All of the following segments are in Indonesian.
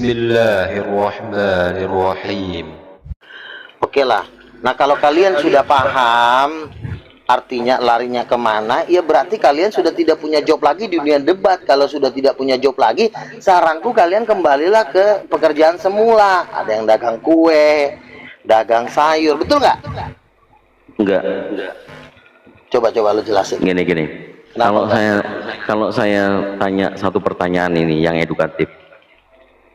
Bismillahirrahmanirrahim. Oke lah. Nah, kalau kalian sudah paham artinya larinya kemana, ya berarti kalian sudah tidak punya job lagi di dunia debat. Kalau sudah tidak punya job lagi, saranku kalian kembalilah ke pekerjaan semula. Ada yang dagang kue, dagang sayur, betul nggak? Enggak. Coba lu jelasin. Gini. Kalau saya tanya satu pertanyaan ini yang edukatif.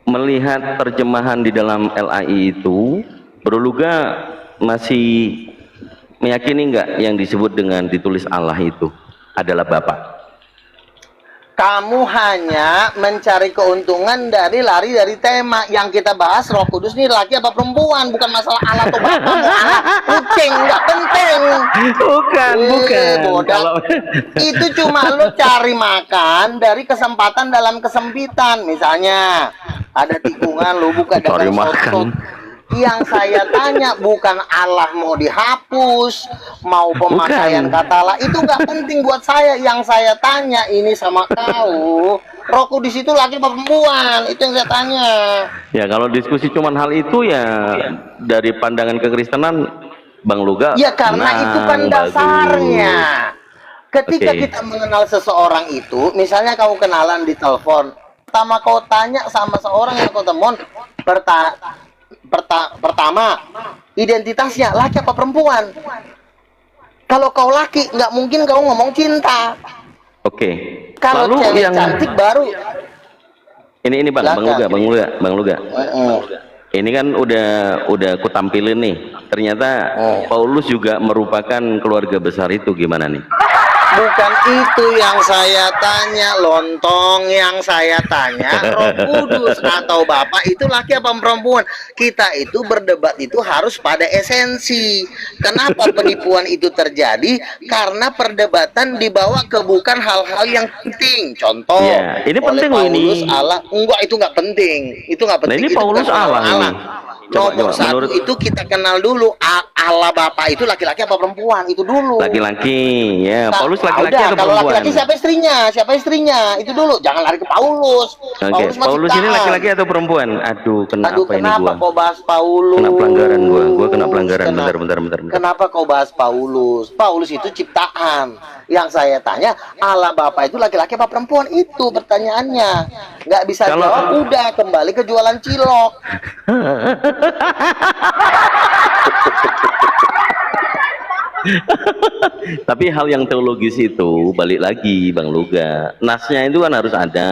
Melihat terjemahan di dalam LAI itu, Bro Luga masih meyakini nggak yang disebut dengan ditulis Allah itu adalah Bapak? Kamu hanya mencari keuntungan dari lari dari tema yang kita bahas. Roh Kudus ini laki apa perempuan, bukan masalah Allah atau Bapak. Mau anak kucing nggak penting. Bukan. Kalau itu cuma lo cari makan dari kesempatan dalam kesempitan. Misalnya ada tikungan, lo buka cari dagang makan. Yang saya tanya bukan Allah mau dihapus, mau pemakaian kata Allah, itu nggak penting buat saya. Yang saya tanya ini sama kau, Roh Kudus itu laki apa perempuan? Itu yang saya tanya. Ya kalau diskusi cuman hal itu ya dari pandangan kekristenan, Bang Luga. Ya karena itu kan dasarnya. Ketika kita mengenal seseorang itu, misalnya kamu kenalan di telepon, pertama kau tanya sama seorang yang kau temuan, pertama identitasnya laki apa perempuan. Kalau kau laki nggak mungkin kau ngomong cinta. Kalau cewek yang cantik baru ini Bang Luga. Ini kan udah kutampilin nih. Ternyata Paulus juga merupakan keluarga besar itu, gimana nih? Bukan itu yang saya tanya, lontong. Yang saya tanya Roh Kudus atau Bapak itu laki apa perempuan. Kita itu berdebat itu harus pada esensi. Kenapa penipuan itu terjadi? Karena perdebatan dibawa ke bukan hal-hal yang penting. Contoh ya, ini penting Paulus ini. Allah. Enggak, itu nggak penting. Itu nggak penting. Nah, ini itu Paulus Allah ini. Nomor satu itu kita kenal dulu Allah Bapak itu laki-laki apa perempuan, itu dulu. Laki-laki, ya. Paulus laki-laki atau perempuan? Kalau laki-laki siapa istrinya? Itu dulu. Jangan lari ke Paulus. Paulus ini laki-laki atau perempuan? Aduh, kenapa ini gua? Kau bahas Paulus? Kena pelanggaran gua kena pelanggaran. Bentar. Kenapa kau bahas Paulus? Paulus itu ciptaan. Yang saya tanya, Allah Bapak itu laki-laki apa perempuan? Itu pertanyaannya. Nggak bisa jawab, udah kembali ke jualan cilok. Tapi hal yang teologis itu balik lagi Bang Luga, nasnya itu kan harus ada.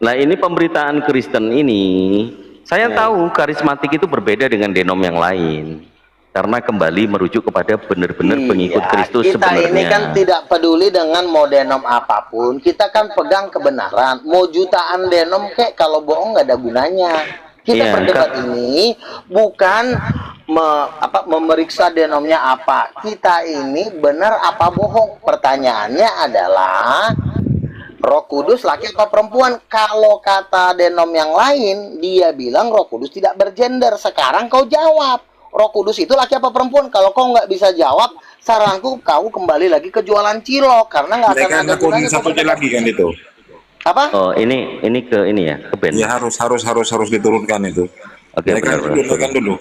Nah ini pemberitaan Kristen ini, saya tahu karismatik itu berbeda dengan denom yang lain, karena kembali merujuk kepada benar-benar pengikut Kristus sebenarnya. Kita ini kan tidak peduli dengan mau denom apapun, kita kan pegang kebenaran. Mau jutaan denom kek, kalau bohong nggak ada gunanya. Kita berdebat ini bukan memeriksa denomnya apa. Kita ini benar apa bohong. Pertanyaannya adalah Roh Kudus laki atau perempuan. Kalau kata denom yang lain, dia bilang Roh Kudus tidak bergender. Sekarang kau jawab, Roh Kudus itu laki apa perempuan? Kalau kau nggak bisa jawab, saranku kau kembali lagi ke jualan cilok, karena nggak akan ada gunanya. Satunya lagi kan itu. Apa? Oh, ini ke ini ya, ke band. Ya harus diturunkan itu. Oke, benar. Dulu.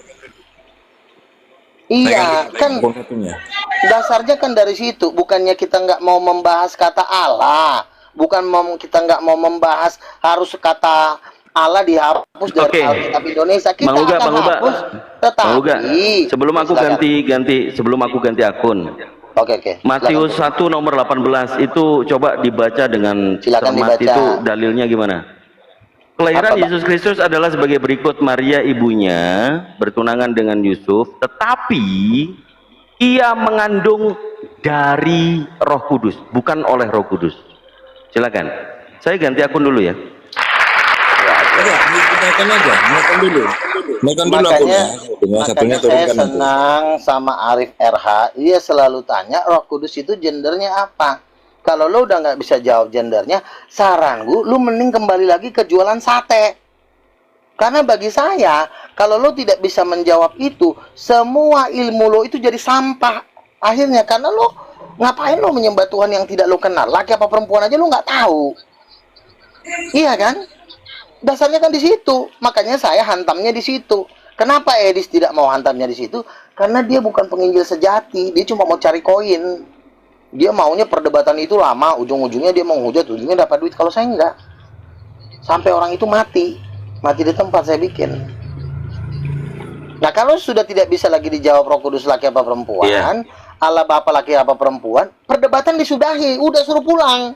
Iya, kan dasarnya kan dari situ. Bukannya kita nggak mau membahas kata Allah, kita nggak mau membahas harus kata Allah dihapus dari Alkitab Indonesia. Kita akan hapus, tetapi sebelum aku ganti akun. Oke. Matius 1 nomor 18 itu coba dibaca dengan cermat, itu dalilnya gimana? Kelahiran Yesus Kristus adalah sebagai berikut. Maria ibunya bertunangan dengan Yusuf, tetapi ia mengandung dari Roh Kudus, bukan oleh Roh Kudus. Silakan. Saya ganti akun dulu ya. Naikkan dulu. Makanya saya senang sama Arif RH. Dia selalu tanya Roh Kudus itu gendernya apa. Kalau lo udah nggak bisa jawab gendernya, saranku lu mending kembali lagi ke jualan sate. Karena bagi saya, kalau lo tidak bisa menjawab itu, semua ilmu lo itu jadi sampah akhirnya. Karena lo ngapain lo menyembah Tuhan yang tidak lo kenal? Laki apa perempuan aja lo nggak tahu. Iya kan? Dasarnya kan di situ. Makanya saya hantamnya di situ. Kenapa Edis tidak mau hantamnya di situ? Karena dia bukan penginjil sejati. Dia cuma mau cari koin. Dia maunya perdebatan itu lama. Ujung-ujungnya dia mau hujat. Ujungnya dapat duit. Kalau saya enggak. Sampai orang itu mati. Mati di tempat saya bikin. Nah, kalau sudah tidak bisa lagi dijawab Roh Kudus laki apa perempuan, Allah Bapa laki apa perempuan, perdebatan disudahi. Udah suruh pulang.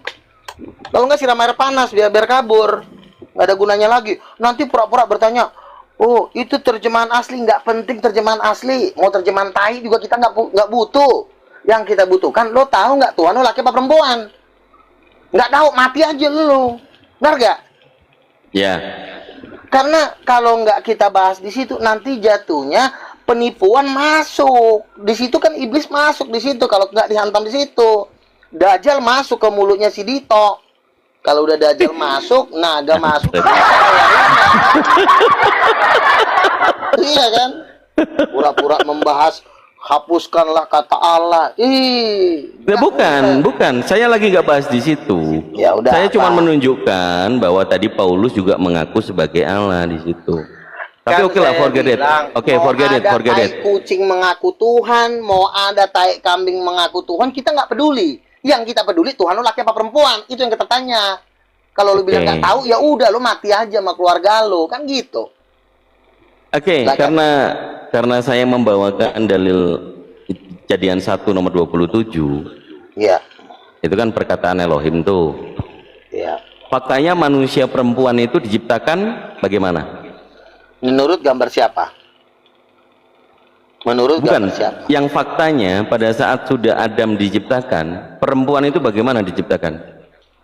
Kalau nggak siram air panas biar kabur. Nggak ada gunanya lagi. Nanti pura-pura bertanya, oh itu terjemahan asli, nggak penting terjemahan asli. Mau terjemahan tai juga kita nggak butuh. Yang kita butuhkan, lo tahu nggak Tuhan lo laki apa perempuan? Nggak tahu, mati aja lo. Benar nggak? Ya. Karena kalau nggak kita bahas di situ, nanti jatuhnya penipuan masuk. Di situ kan iblis masuk di situ. Kalau nggak dihantam di situ, Dajjal masuk ke mulutnya si Dito. Kalau udah Dajjal masuk, naga masuk. Iya kan? Pura-pura membahas, hapuskanlah kata Allah. Bukan. Saya lagi nggak bahas di situ. Ya udah. Saya cuma menunjukkan bahwa tadi Paulus juga mengaku sebagai Allah di situ. Tapi oke lah, forget it. Oke, forget it. Kucing mengaku Tuhan, mau ada tai kambing mengaku Tuhan, kita nggak peduli. Yang kita peduli Tuhan lo laki apa perempuan, itu yang kita tanya. Kalau lo bilang nggak tahu, ya udah lo mati aja sama keluarga lo, kan gitu. Oke, karena saya membawakan dalil Kejadian 1 nomor 27. Iya. Itu kan perkataan Elohim tuh. Iya. Faktanya manusia perempuan itu diciptakan bagaimana? Menurut gambar siapa? Menurut gambar siapa? Yang faktanya pada saat sudah Adam diciptakan, perempuan itu bagaimana diciptakan?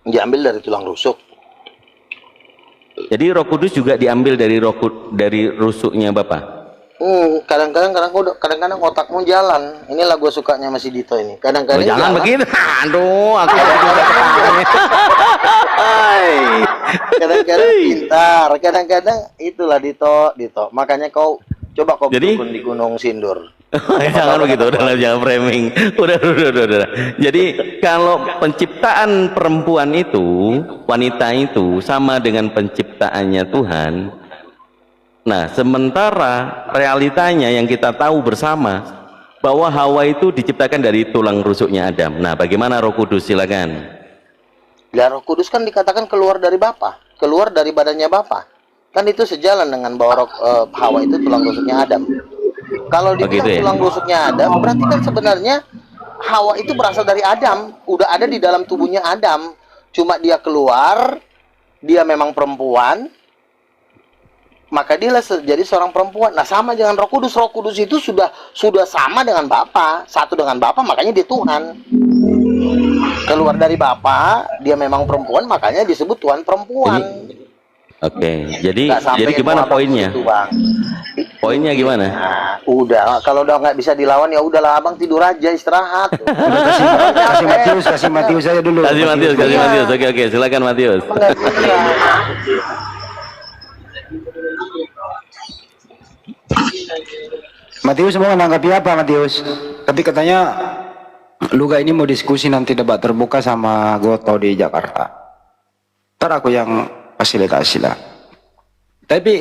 Diambil dari tulang rusuk. Jadi Roh Kudus juga diambil dari rusuknya Bapak. Kadang-kadang otakmu jalan. Inilah gue sukanya masih Dito ini. Kadang-kadang jangan begitu. Aduh, aku kadang-kadang pintar, kadang-kadang itulah Dito. Makanya kau coba dukun di Gunung Sindur. Jangan begitu, jangan framing. Udah. Jadi kalau penciptaan perempuan itu, wanita itu sama dengan penciptaannya Tuhan. Nah, sementara realitanya yang kita tahu bersama bahwa Hawa itu diciptakan dari tulang rusuknya Adam. Nah, bagaimana Roh Kudus? Silakan. Ya, Roh Kudus kan dikatakan keluar dari Bapa, keluar dari badannya Bapa. Kan itu sejalan dengan bahwa Hawa itu tulang rusuknya Adam. Kalau dibilang tulang rusuknya Adam, berarti kan sebenarnya Hawa itu berasal dari Adam, udah ada di dalam tubuhnya Adam. Cuma dia keluar, dia memang perempuan, maka dia jadi seorang perempuan. Nah, sama dengan Roh Kudus. Roh Kudus itu sudah sama dengan Bapa, satu dengan Bapa, makanya dia Tuhan. Keluar dari Bapa, dia memang perempuan, makanya disebut Tuhan perempuan. Oke, jadi gimana poinnya? Itu, Bang. Poinnya gimana? Nah, udah, kalau udah nggak bisa dilawan ya udahlah abang tidur aja, istirahat. kasih Matius aja dulu. Kasih Matius. Oke, silakan Matius. Matius mau menanggapi apa Matius? Tapi katanya Luga ini mau diskusi nanti debat terbuka sama Goto di Jakarta. Ntar aku yang fasilitasi lah. Tapi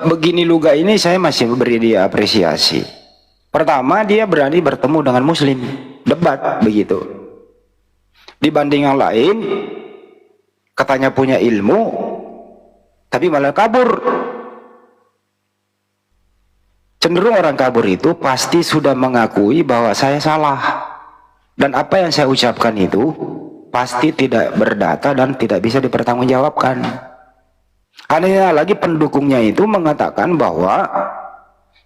begini Luga ini saya masih beri dia apresiasi. Pertama dia berani bertemu dengan Muslim, debat begitu. Dibanding yang lain, katanya punya ilmu, tapi malah kabur. Cenderung orang kabur itu pasti sudah mengakui bahwa saya salah. Dan apa yang saya ucapkan itu pasti tidak berdata dan tidak bisa dipertanggungjawabkan. Anehnya lagi pendukungnya itu mengatakan bahwa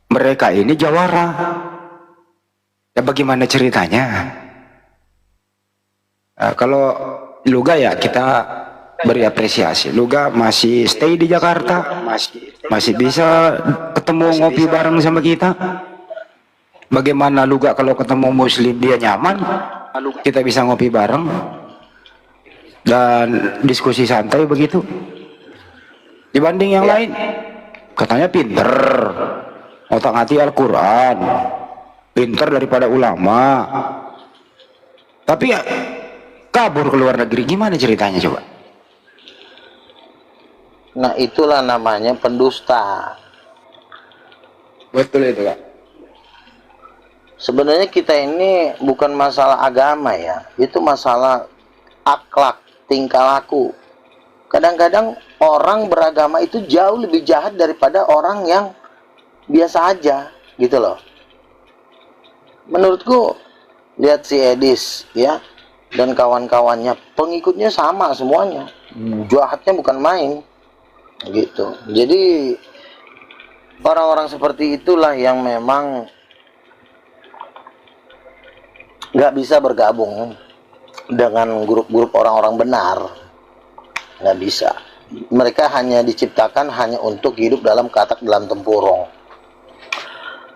mereka ini jawara. Ya bagaimana ceritanya? Nah, kalau Luga ya kita beri apresiasi. Luga masih stay di Jakarta, masih bisa ketemu ngopi bareng sama kita. Bagaimana Luga kalau ketemu Muslim dia nyaman, kita bisa ngopi bareng dan diskusi santai begitu. Dibanding yang lain, katanya pinter, otak-atik Al-Quran, pinter daripada ulama, tapi ya kabur ke luar negeri. Gimana ceritanya coba? Nah, itulah namanya pendusta. Betul itu, Kak. Sebenarnya kita ini bukan masalah agama ya, itu masalah akhlak, tingkah laku. Kadang-kadang orang beragama itu jauh lebih jahat daripada orang yang biasa aja, gitu loh. Menurutku, lihat si Edis ya, dan kawan-kawannya, pengikutnya sama semuanya. Jahatnya bukan main, gitu. Jadi orang-orang seperti itulah yang memang nggak bisa bergabung dengan grup-grup orang-orang benar, nggak bisa. Mereka hanya diciptakan hanya untuk hidup dalam katak dalam tempurung,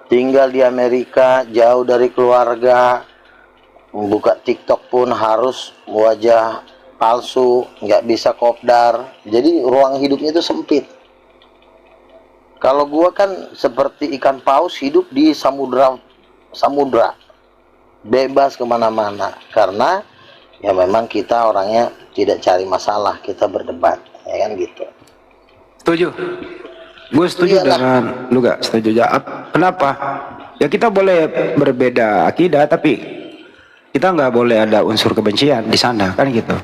tinggal di Amerika, jauh dari keluarga, membuka TikTok pun harus wajah palsu, nggak bisa kopdar, jadi ruang hidupnya itu sempit. Kalau gua kan seperti ikan paus hidup di samudra, bebas kemana-mana, karena ya memang kita orangnya tidak cari masalah, kita berdebat, ya kan gitu. Setuju. Gue setuju Iyalah. dengan lu, gak setuju ya. Kenapa? Ya kita boleh berbeda akidah, tapi kita nggak boleh ada unsur kebencian di sana, kan gitu.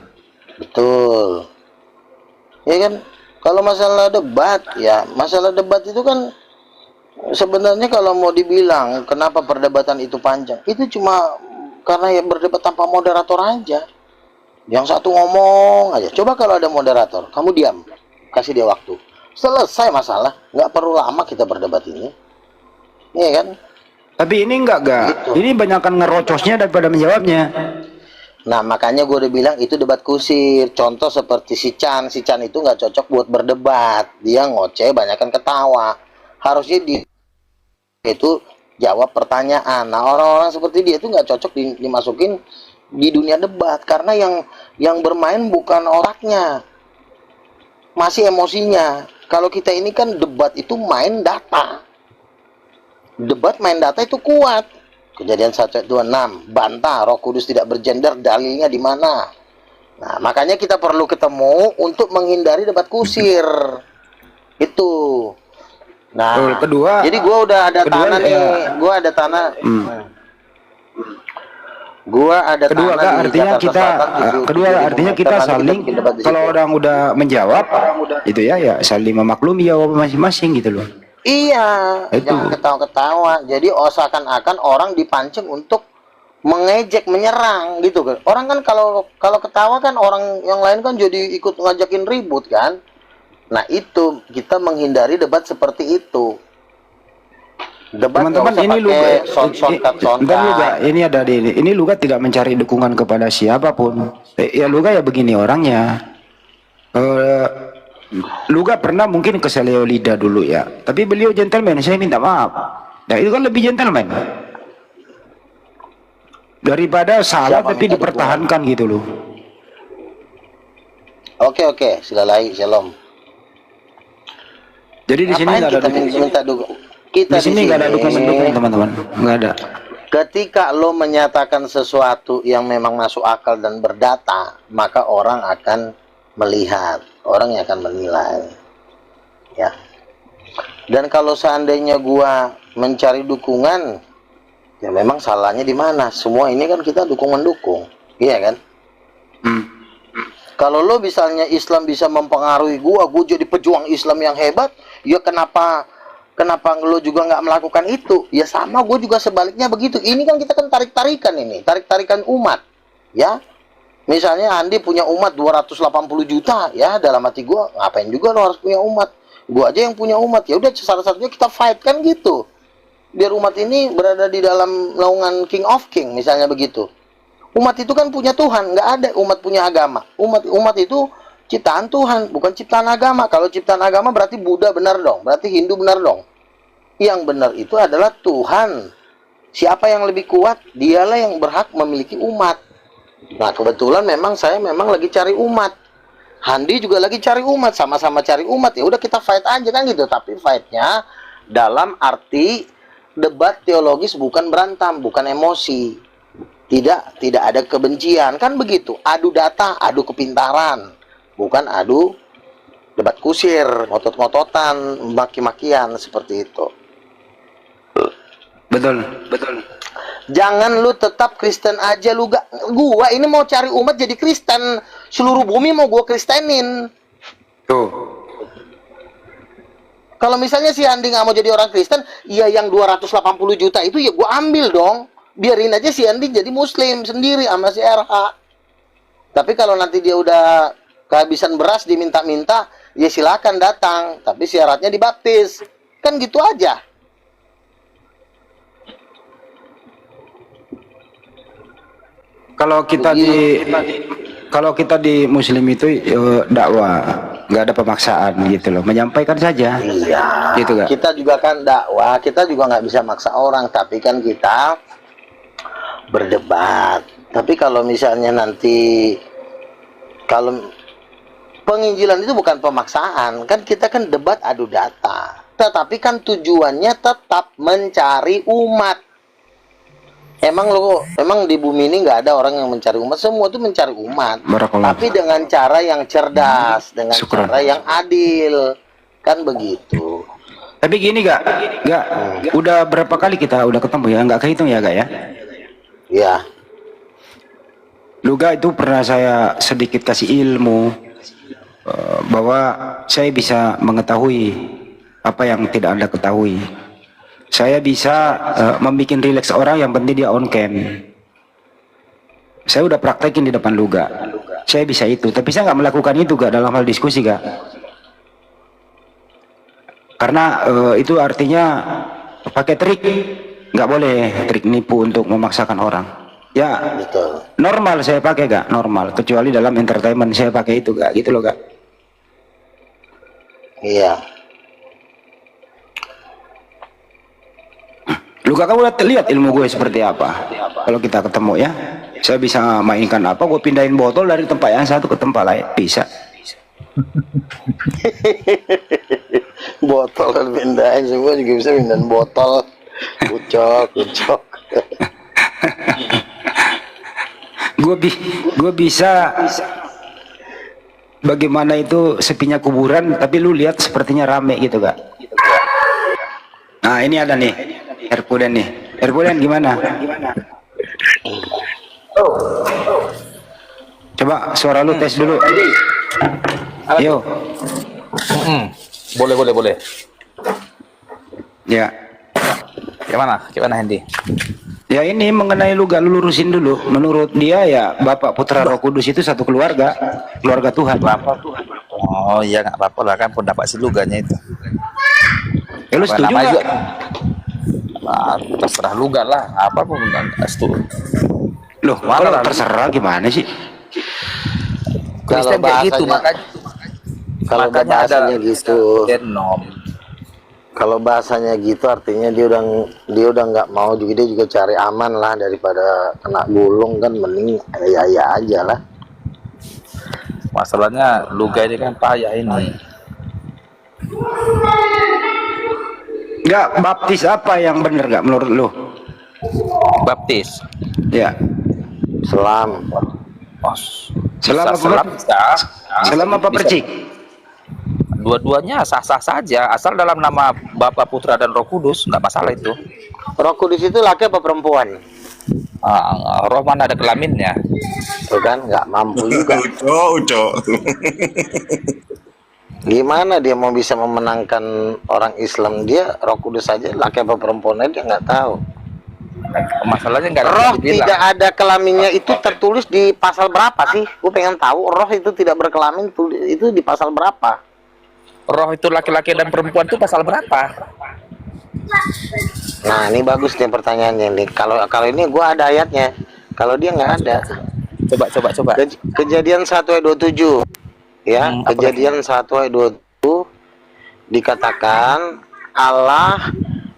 Betul. Ya kan, kalau masalah debat, ya masalah debat itu kan sebenarnya kalau mau dibilang kenapa perdebatan itu panjang, itu cuma karena ya berdebat tanpa moderator aja. Yang satu ngomong aja. Coba kalau ada moderator, kamu diam, kasih dia waktu, selesai masalah, nggak perlu lama kita berdebat ini, iya kan? Tapi ini enggak Gitu. Ini banyakkan ngerocosnya daripada menjawabnya. Nah, makanya gue udah bilang itu debat kusir. Contoh seperti si Chan itu nggak cocok buat berdebat, dia ngoceh, banyakkan ketawa. Harusnya itu jawab pertanyaan. Nah, orang-orang seperti dia itu nggak cocok dimasukin di dunia debat, karena yang bermain bukan otaknya, masih emosinya. Kalau kita ini kan debat itu main data. Debat main data itu kuat. Kejadian 1:26, bantah Roh Kudus tidak bergender, dalilnya di mana? Nah, makanya kita perlu ketemu untuk menghindari debat kusir. Itu. Nah, kedua, jadi gua udah ada tanah nih, gua ada tanah. Gua ada Kedua, tanah Kak, di artinya Jakarta kita Selatan, 7 artinya kita meter, nanti saling bikin debat di kalau situ. orang udah menjawab itu ya saling memaklumi jawab masing-masing gitu loh. Iya, Itu. jangan ketawa-ketawa. Jadi seakan-akan orang dipancing untuk mengejek, menyerang gitu kan. Orang kan kalau ketawa kan orang yang lain kan jadi ikut ngajakin ribut kan. Nah, itu kita menghindari debat seperti itu. Debat Teman-teman, ini lu ini ada di ini Luga tidak mencari dukungan kepada siapapun. Ya Luga ya begini orangnya. Luga pernah mungkin ke Seleolida dulu ya, tapi beliau gentleman, saya minta maaf. Nah itu kan lebih gentleman daripada salah tapi dipertahankan gitu loh. Oke, silalai, shalom. Jadi di sini nggak ada minta dukungan. Kita di sini nggak ada dukungan teman-teman, nggak ada. Ketika lo menyatakan sesuatu yang memang masuk akal dan berdata, maka orang akan melihat, orang yang akan menilai, ya. Dan kalau seandainya gua mencari dukungan, ya memang salahnya di mana? Semua ini kan kita dukung-mendukung, iya kan? Kalau lo misalnya Islam bisa mempengaruhi gua jadi pejuang Islam yang hebat, ya kenapa lo juga nggak melakukan itu? Ya sama, gue juga sebaliknya begitu. Ini kan kita kan tarik-tarikan ini, tarik-tarikan umat, ya. Misalnya Andi punya umat 280 juta, ya dalam hati gue, ngapain juga lo harus punya umat? Gue aja yang punya umat, ya udah satu-satunya kita fight kan gitu. Biar umat ini berada di dalam naungan King of King, misalnya begitu. Umat itu kan punya Tuhan, nggak ada umat punya agama. Umat itu ciptaan Tuhan, bukan ciptaan agama. Kalau ciptaan agama berarti Buddha benar dong, berarti Hindu benar dong. Yang benar itu adalah Tuhan. Siapa yang lebih kuat, dialah yang berhak memiliki umat. Nah, kebetulan saya memang lagi cari umat. Handi juga lagi cari umat, sama-sama cari umat. Ya udah kita fight aja kan gitu. Tapi fightnya dalam arti debat teologis, bukan berantem, bukan emosi. Tidak ada kebencian, kan begitu. Adu data, adu kepintaran, bukan adu debat kusir, ngotot-ngototan, maki-makian seperti itu. Betul, betul. Jangan lu tetap Kristen aja lu gak. Gua ini mau cari umat jadi Kristen. Seluruh bumi mau gua Kristenin. Tuh. Kalau misalnya si Andi nggak mau jadi orang Kristen, ya yang 280 juta itu ya gua ambil dong. Biarin aja si Andi jadi Muslim sendiri sama si RH. Tapi kalau nanti dia udah kehabisan beras diminta-minta, ya silakan datang. Tapi syaratnya dibaptis. Kan gitu aja. Kalau kita di Muslim itu dakwah, nggak ada pemaksaan gitu loh, menyampaikan saja. Iya. Gitu gak? Kita juga kan dakwah, kita juga nggak bisa maksa orang, tapi kan kita berdebat. Tapi kalau misalnya nanti kalau penginjilan itu bukan pemaksaan, kan kita kan debat adu data. Tetapi kan tujuannya tetap mencari umat. Emang di bumi ini nggak ada orang yang mencari umat, semua itu mencari umat. Tapi dengan cara yang cerdas, dengan cara yang adil, kan begitu. Tapi gini gak, udah berapa kali kita udah ketemu ya, nggak kehitung ya gak ya? Ya. Luga itu pernah saya sedikit kasih ilmu bahwa saya bisa mengetahui apa yang tidak Anda ketahui. Saya bisa membuat rileks orang yang penting dia on cam. Saya udah praktekin di depan Luga. Saya bisa itu, tapi saya nggak melakukan itu gak dalam hal diskusi gak. Karena itu artinya pakai trik, nggak boleh trik nipu untuk memaksakan orang. Ya, betul. Normal saya pakai gak, normal. Kecuali dalam entertainment saya pakai itu gak, gitu loh gak. Iya. Lu kamu udah lihat ilmu gue seperti apa? Kalau kita ketemu ya, saya bisa mainkan apa? Gue pindahin botol dari tempat yang satu ke tempat lain, bisa. Botol kan pindahin, semua juga bisa pindahin botol. Ucok. Gue bisa. Bagaimana itu sepinya kuburan, tapi lu lihat sepertinya rame gitu gak? Nah ini ada nih. Hercules nih. Hercules gimana? Coba suara lu tes dulu. Yo. Boleh. Ya. Gimana Hendy? Ya ini mengenai lu gak lurusin dulu. Menurut dia ya Bapak Putra Roh Kudus itu satu keluarga Tuhan. Oh iya nggak apa-apa lah kan pendapat si Luganya itu. Ya lu setuju nggak? Terserah Luga lah, apapun nggak setuju. Loh, kalau terserah gimana sih? Kristen kayak gitu makanya bahasanya ada gitu. Denom. Kalau bahasanya gitu artinya dia udah nggak mau juga, dia juga cari aman lah daripada kena gulung, kan mending ya aja lah. Masalahnya Luga ini kan payah ini. Enggak, baptis apa yang bener gak menurut lu? Baptis. Ya. Selam. Oh, Selam apa percik? Dua-duanya sah-sah saja, asal dalam nama Bapa, Putra dan Roh Kudus, nggak masalah itu. Roh Kudus itu laki apa perempuan? Roh mana ada kelaminnya? Tuh kan nggak mampu juga. Ucok. Gimana dia mau bisa memenangkan orang Islam? Dia Roh Kudus saja laki apa perempuan dia nggak tahu. Masalahnya nggak ada Roh tidak ada kelaminnya itu tertulis di pasal berapa sih? Gue pengen tahu. Roh itu tidak berkelamin itu di pasal berapa? Roh itu laki-laki dan perempuan itu pasal berapa? Nah ini bagus nih pertanyaannya nih. Kalau ini gue ada ayatnya. Kalau dia nggak ada. Coba. Kejadian 1 ayat 27. Ya, Kejadian 1 ayat 27 dikatakan Allah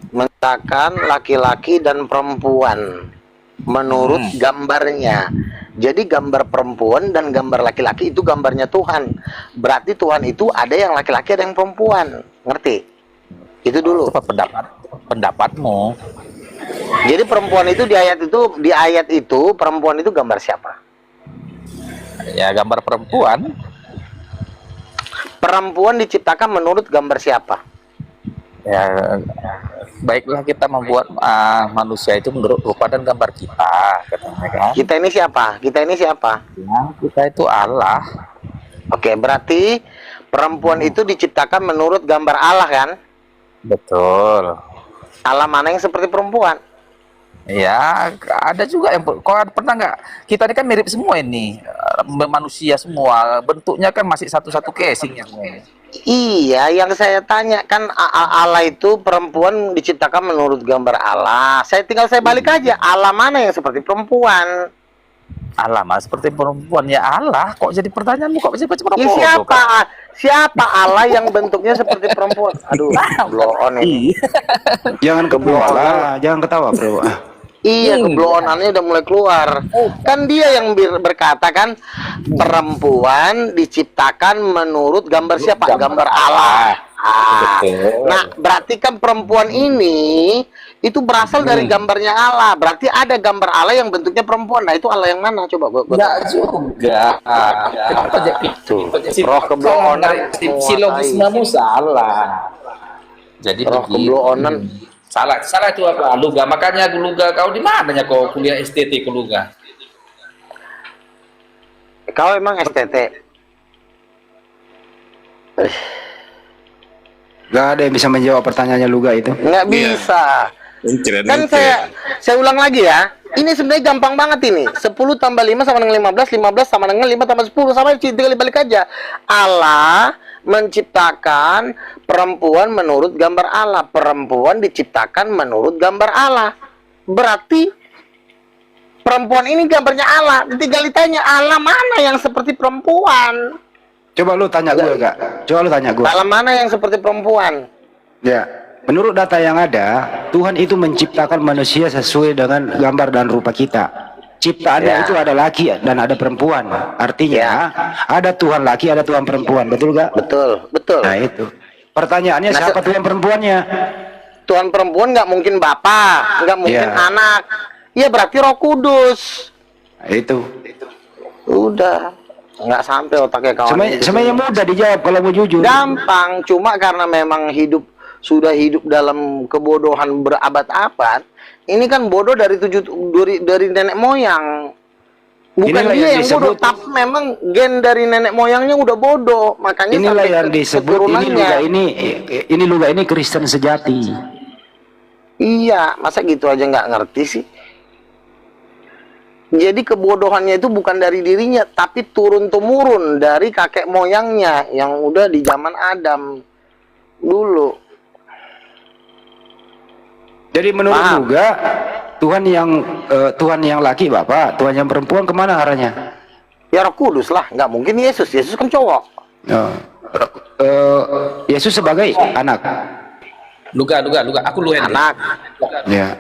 menciptakan laki-laki dan perempuan menurut gambarnya. Jadi gambar perempuan dan gambar laki-laki itu gambarnya Tuhan. Berarti Tuhan itu ada yang laki-laki, ada yang perempuan. Ngerti? Itu dulu. Pendapatmu. Jadi perempuan itu di ayat itu perempuan itu gambar siapa? Ya gambar perempuan. Perempuan diciptakan menurut gambar siapa? Ya, baiklah kita membuat manusia itu menurut rupa dan gambar kita, katanya kan. Kita ini siapa? Kita ini siapa? Ya, kita itu Allah. Oke, berarti perempuan itu diciptakan menurut gambar Allah kan? Betul. Allah mana yang seperti perempuan? Ya, ada juga yang kau pernah nggak? Kita ini kan mirip semua ini, manusia semua. Bentuknya kan masih satu-satu casingnya semua ini. Iya, yang saya tanya kan Allah itu perempuan diciptakan menurut gambar Allah. Saya balik aja. Allah mana yang seperti perempuan? Allah mas seperti perempuan ya Allah. Kok jadi pertanyaanmu kok bisa baca Ya, siapa Allah yang bentuknya seperti perempuan? Aduh, blow on ini. Jangan kebloon lah, jangan ketawa bro. Iya, kebloonannya udah mulai keluar. Kan dia yang berkata kan, perempuan diciptakan menurut gambar siapa? Gambar Allah. Nah, berarti kan perempuan ini itu berasal dari gambarnya Allah. Berarti ada gambar Allah yang bentuknya perempuan. Nah, itu Allah yang mana? Coba gua Enggak juga. Kenapa jadi itu? Roh kebloonan. Si logismamu salah. Jadi Roh begini. kebloonan. Salah itu apa? Luga. Makanya Luga kau di mananya kau kuliah STT ke Luga? Kau emang STT? Gak ada yang bisa menjawab pertanyaannya Luga itu. Nggak bisa. Kan saya ulang lagi ya. Ini sebenarnya gampang banget ini. 10 tambah 5 sama dengan 15, 15 sama dengan 5 tambah 10, sama tinggal balik aja. Allah menciptakan perempuan menurut gambar Allah. Perempuan diciptakan menurut gambar Allah. Berarti perempuan ini gambarnya Allah. Tinggal ditanya, Allah mana yang seperti perempuan? Coba lu tanya gue gak? Coba lu tanya gue. Allah mana yang seperti perempuan? Ya, menurut data yang ada, Tuhan itu menciptakan manusia sesuai dengan gambar dan rupa kita. Ciptaannya itu ada laki dan ada perempuan. Artinya ada Tuhan laki, ada Tuhan perempuan. Betul gak? Betul, betul. Nah itu. Pertanyaannya siapa Tuhan perempuannya? Tuhan perempuan nggak mungkin bapak, nggak mungkin anak. Ya berarti Roh Kudus. Nah, itu. Udah, nggak sampai otaknya kawan. Sebenarnya mudah dijawab kalau mau jujur. Gampang, cuma karena memang sudah hidup dalam kebodohan berabad-abad. Ini kan bodoh dari nenek moyang. Bukan dia yang bodoh, tapi memang gen dari nenek moyangnya udah bodoh. Makanya inilah yang disebut ini Luga ini Kristen sejati. Iya, masa gitu aja nggak ngerti sih? Jadi kebodohannya itu bukan dari dirinya, tapi turun-temurun dari kakek moyangnya yang udah di zaman Adam dulu. Jadi menurut Luga, Tuhan yang laki bapak, Tuhan yang perempuan kemana arahnya? Ya Roh Kudus lah, nggak mungkin Yesus. Yesus kan cowok. Yesus sebagai anak. Luga. Aku lu anak. Ya.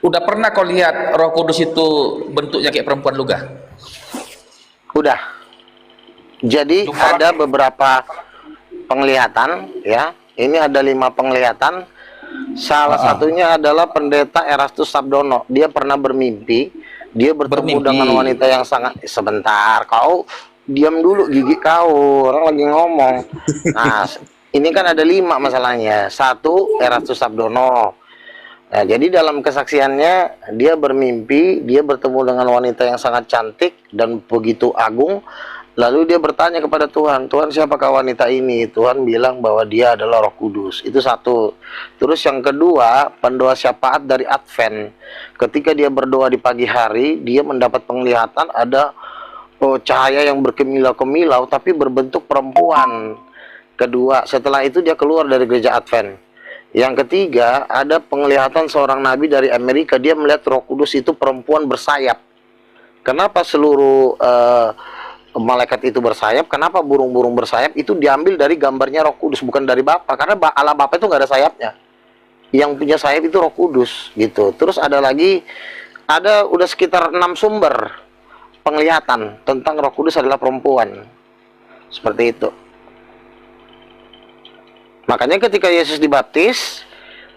Udah pernah kau lihat Roh Kudus itu bentuknya kayak perempuan Luga? Udah. Jadi ada beberapa penglihatan, ya. Ini ada 5 penglihatan. Salah satunya adalah pendeta Erastus Sabdono. Dia pernah bermimpi, dia bertemu dengan wanita yang sangat sebentar. Kau diam dulu, gigi kau, orang lagi ngomong. Nah, ini kan ada 5 masalahnya. 1, Erastus Sabdono. Nah, jadi dalam kesaksiannya dia bermimpi, dia bertemu dengan wanita yang sangat cantik dan begitu agung. Lalu dia bertanya kepada Tuhan, Tuhan siapakah wanita ini? Tuhan bilang bahwa dia adalah Roh Kudus. Itu 1. Terus yang kedua, pendoa syafaat dari Advent. Ketika dia berdoa di pagi hari, dia mendapat penglihatan ada cahaya yang berkilau-kilau tapi berbentuk perempuan. Kedua, setelah itu dia keluar dari gereja Advent. Yang ketiga, ada penglihatan seorang nabi dari Amerika. Dia melihat Roh Kudus itu perempuan bersayap. Kenapa seluruh malaikat itu bersayap? Kenapa burung-burung bersayap? Itu diambil dari gambarnya Roh Kudus, bukan dari Bapa. Karena Allah Bapa itu nggak ada sayapnya. Yang punya sayap itu Roh Kudus, gitu. Terus ada lagi, udah sekitar 6 sumber penglihatan tentang Roh Kudus adalah perempuan. Seperti itu. Makanya ketika Yesus dibaptis,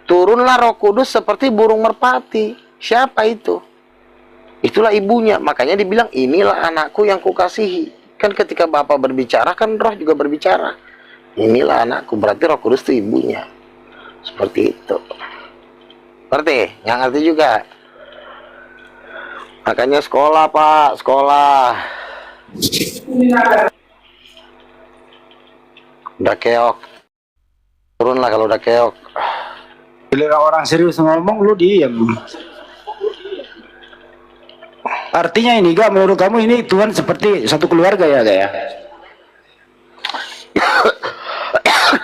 turunlah Roh Kudus seperti burung merpati. Siapa itu? Itulah ibunya. Makanya dibilang, inilah anakku yang kukasihi. Kan ketika Bapa berbicara, kan Roh juga berbicara. inilah anakku, berarti Roh Kudus itu ibunya. Seperti itu. Ngerti? Nggak ngerti juga. Makanya sekolah, Pak, sekolah. Udah keok. Turunlah kalau udah keok. Bila orang serius ngomong, lu diem. Artinya ini gak, menurut kamu ini Tuhan seperti satu keluarga ya, gak ya?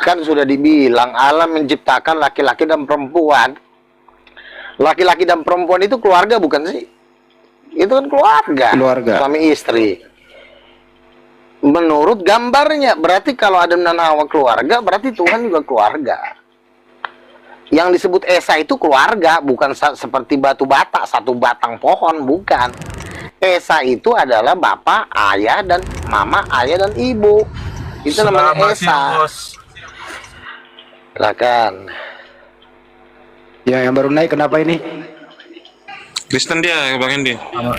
Kan sudah dibilang Allah menciptakan laki-laki dan perempuan. Laki-laki dan perempuan itu keluarga bukan sih? Itu kan keluarga. Keluarga. Suami istri. Menurut gambarnya, berarti kalau Adam dan Hawa keluarga, berarti Tuhan juga keluarga. Yang disebut Esa itu keluarga, bukan seperti batu bata, satu batang pohon, bukan. Esa itu adalah bapak, ayah, dan mama, ayah, dan ibu. Itu namanya Esa. Silakan. Ya, yang baru naik kenapa ini? Kristen dia, Bang Hendi.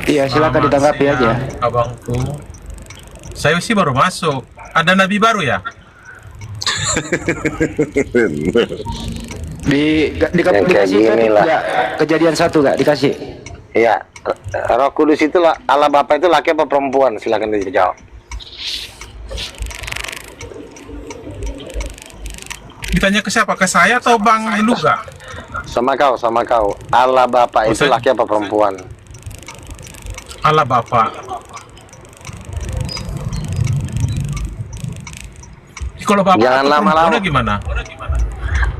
Iya, silakan ditanggapi aja. Abangku, saya sih baru masuk. Ada nabi baru ya? Dikasih ya, kejadian 1 gak dikasih? Iya, Roh Kudus itu Allah Bapa itu laki apa perempuan? Silakan dijawab. Ditanya ke siapa? Ke saya atau Bang Luga? Sama kau. Allah Bapa itu laki apa perempuan? Allah Bapa. Kalau Bapak Jangan lama-lama. Gimana?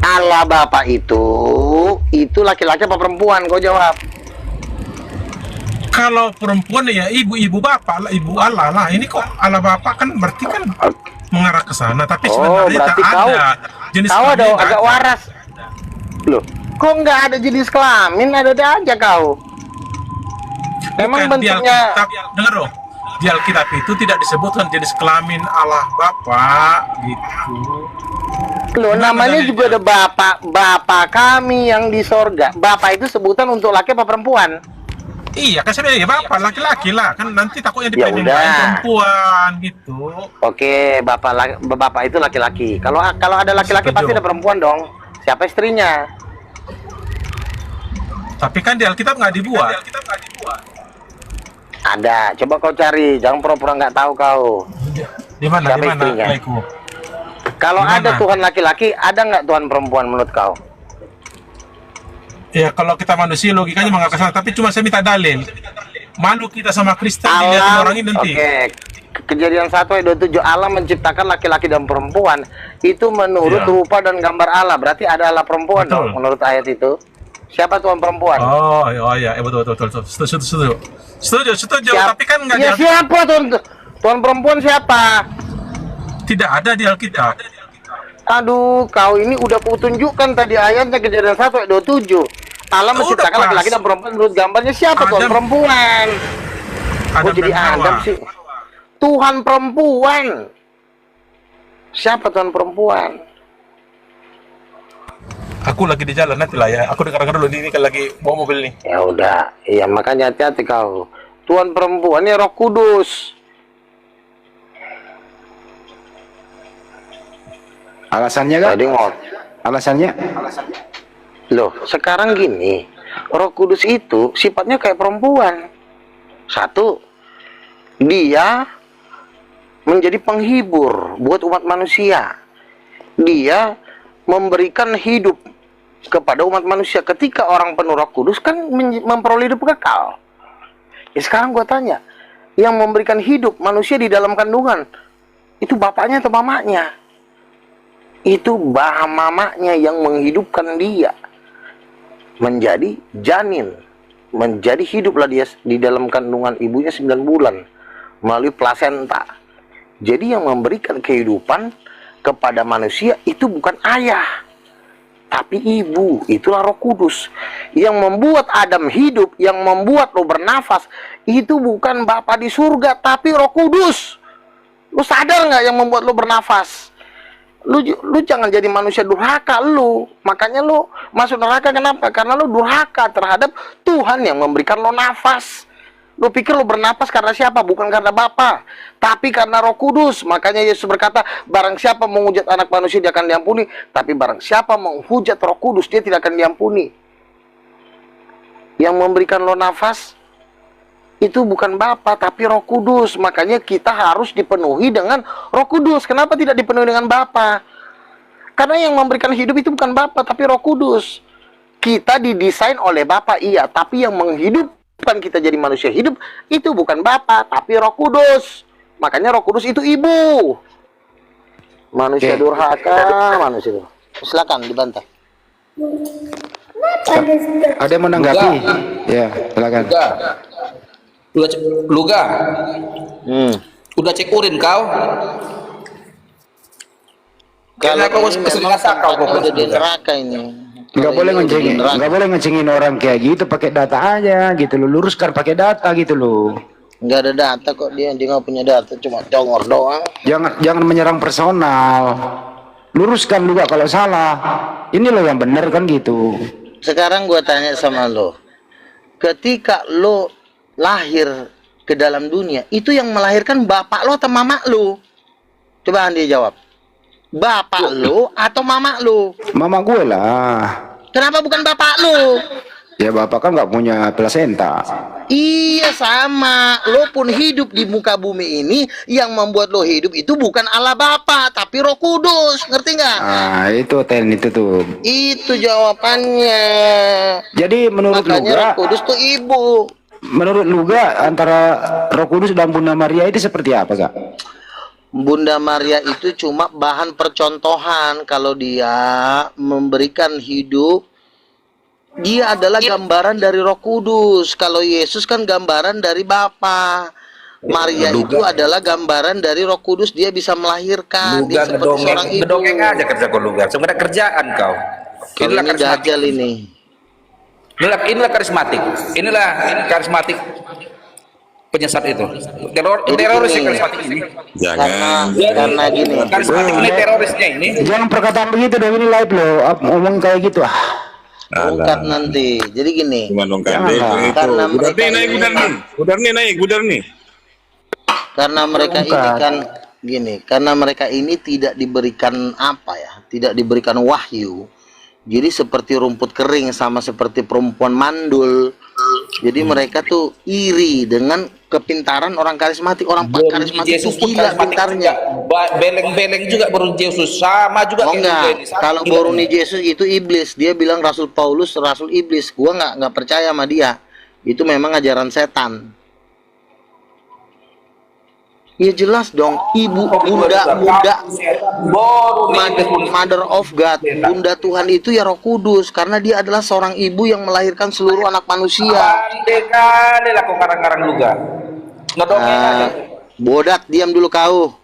Allah Bapa itu laki-laki apa perempuan? Kau jawab. Kalau perempuan ya ibu Bapak, ibu Allah lah. Ini kok Allah Bapa kan berarti kan mengarah ke sana, tapi sebenarnya berarti tak ada jenis kau ada kelamin, agak ada. waras. Loh, kok nggak ada jenis kelamin? Ada aja kau. Memang Bukan, di bentuknya. Alkitab, dengar dong, di Alkitab itu tidak disebutkan jenis kelamin Allah Bapa gitu. Loh, namanya dalilnya? juga ada Bapa kami yang di sorga. Bapak itu sebutan untuk laki apa perempuan? Iya, kan saya bilang ya Bapak laki-laki lah, kan nanti takutnya Ya dipindahin udah. perempuan gitu. Oke, bapak itu laki-laki. Kalau ada laki-laki Setuju. pasti ada perempuan dong. Siapa istrinya? Tapi kan di Alkitab nggak dibuat. Ada. Coba kau cari. Jangan pura-pura nggak tahu kau. Di mana? Siapa Di mana? istrinya? Laiku? Kalau Di mana? ada Tuhan laki-laki, ada nggak Tuhan perempuan menurut kau? Ya kalau kita manusia logikanya nggak kesana, tapi cuma saya minta dalil. Malu kita sama Kristen dilihatin Alam. orang ini nanti. Oke. Kejadian 1 ayat 27, Allah menciptakan laki-laki dan perempuan itu menurut Ya. rupa dan gambar Allah. Berarti ada Allah perempuan Betul. dong menurut ayat itu. Siapa Tuhan perempuan? Oh iya, betul. Setuju. Tapi kan nggak Ya siapa Tuhan perempuan siapa? tidak ada di Alkitab. Aduh, kau ini udah kutunjukkan tadi ayatnya Kejadian 1 ayat 27. Allah Udah menciptakan pas. laki-laki dan perempuan menurut gambarnya. Siapa Tuhan Adam. perempuan? Adam Kok jadi dan Hawa. Adam sih? Tuhan perempuan. Siapa Tuhan perempuan? Aku lagi di jalan nanti lah ya. Aku dengar dulu ini kan lagi bawa mobil nih. Ya udah, iya makanya hati-hati kau. Tuhan perempuannya Roh Kudus. Alasannya kan? Tadi ngot. Alasannya? Loh, sekarang gini, Roh Kudus itu sifatnya kayak perempuan. Satu, dia menjadi penghibur buat umat manusia. Dia memberikan hidup kepada umat manusia. Ketika orang penuh Roh Kudus kan memperoleh hidup kekal. Ya sekarang gua tanya, yang memberikan hidup manusia di dalam kandungan itu bapaknya atau mamanya? Itu mamanya yang menghidupkan dia menjadi janin, menjadi hiduplah dia di dalam kandungan ibunya 9 bulan melalui plasenta. Jadi yang memberikan kehidupan kepada manusia itu bukan ayah, tapi ibu. Itulah Roh Kudus yang membuat Adam hidup, yang membuat lo bernafas. Itu bukan Bapa di surga, tapi Roh Kudus. Lo sadar nggak yang membuat lo bernafas? Lu jangan jadi manusia durhaka lu. Makanya lu masuk neraka. Kenapa? Karena lu durhaka terhadap Tuhan yang memberikan lo nafas. Lu pikir lu bernapas karena siapa? Bukan karena Bapa, tapi karena Roh Kudus. Makanya Yesus berkata, barang siapa menghujat anak manusia dia akan diampuni, tapi barang siapa menghujat Roh Kudus dia tidak akan diampuni. Yang memberikan lo nafas itu bukan Bapa tapi Roh Kudus. Makanya kita harus dipenuhi dengan Roh Kudus. Kenapa tidak dipenuhi dengan Bapa? Karena yang memberikan hidup itu bukan Bapa tapi Roh Kudus. Kita didesain oleh Bapa, iya, tapi yang menghidupkan kita jadi manusia hidup itu bukan Bapa tapi Roh Kudus. Makanya Roh Kudus itu ibu. Manusia durhaka, manusia. Silakan dibantah. Ada yang menanggapi? Ya, silakan. Luga. Udah cek urin kau? Kalau kau ini keseringan sakau kau udah di neraka ini. Nggak boleh ngecengin, nggak boleh ngecengin orang kayak gitu pakai data aja gitu lo, luruskan pakai data gitu lo. Nggak ada data kok, dia nggak punya data, cuma congor doang. Jangan menyerang personal, luruskan juga kalau salah. Ini lo yang benar kan gitu. Sekarang gua tanya sama lo, ketika lo lahir ke dalam dunia, itu yang melahirkan bapak lo atau mama lo? Coba Andi jawab. Bapak lo atau mama lo? Mama gue lah. Kenapa bukan bapak lo? Ya bapak kan nggak punya plasenta. Iya sama, lo pun hidup di muka bumi ini, yang membuat lo hidup itu bukan Allah Bapa tapi Roh Kudus, ngerti nggak? Ah itu itu tuh. Itu jawabannya. Jadi menurut Makanya Luga, Roh Kudus tuh ibu. menurut Luga antara Roh Kudus dan Bunda Maria itu seperti apa kak? Bunda Maria itu cuma bahan percontohan. Kalau dia memberikan hidup, dia adalah gambaran dari Roh Kudus. Kalau Yesus kan gambaran dari Bapa. Maria itu adalah gambaran dari Roh Kudus. Dia bisa melahirkan. Dia seperti seorang ibu. Ngedongeng aja kerja kau Luga. Sebenarnya kerjaan kau. Kalau ini dajjal ini. Inilah karismatik. Inilah karismatik penyesat itu. Teroris yang karismatik ini. Karena gini. Karismatik ini terorisnya ini. Jangan perkataan begitu dong, ini live loh. Ngomong kayak gitu ah. Ungkap nanti. Jadi gini. Karena mereka naik. Karena mereka ini kan gini. Karena mereka ini tidak diberikan apa ya? Tidak diberikan wahyu. Jadi seperti rumput kering, sama seperti perempuan mandul. Jadi mereka tuh iri dengan kepintaran orang karismatik. Orang karismatik itu gila pintarnya. Beleng-beleng juga Boruni Yesus, sama juga kayak enggak. ini. Kalau Boruni Yesus itu iblis. Dia bilang Rasul Paulus rasul iblis. Gua nggak percaya sama dia. Itu memang ajaran setan. Ya jelas dong, bunda Mother of God, Bunda Tuhan itu ya Roh Kudus, karena dia adalah seorang ibu yang melahirkan seluruh anak manusia. Kali lah kau karang-karang Luga. Bodat, diam dulu kau.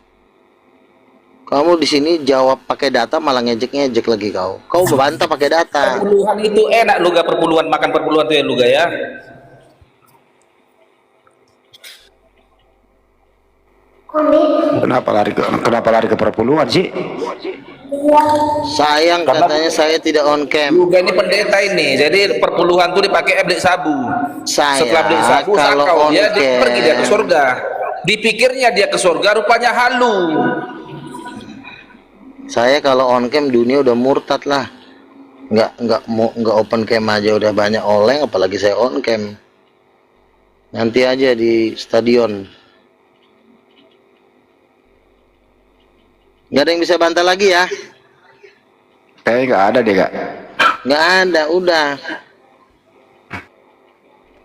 Kamu di sini jawab pakai data malah ngejek-ngejek lagi kau. Kau membantah pakai data. Perpuluhan itu enak Luga, perpuluhan makan perpuluhan tuh ya Luga ya. Kenapa lari ke perpuluhan sih? Sayang katanya saya tidak on cam. Luga ini pendeta ini, jadi perpuluhan tuh dipakai beli sabu. Setelah beli sabu, kalau dia pergi dia ke surga. Dipikirnya dia ke surga, rupanya halu. Saya kalau on cam dunia udah murtad lah. Nggak open cam aja udah banyak oleng, apalagi saya on cam. Nanti aja di stadion. Nggak ada yang bisa bantah lagi ya? Kayaknya nggak ada deh kak. Nggak ada, udah.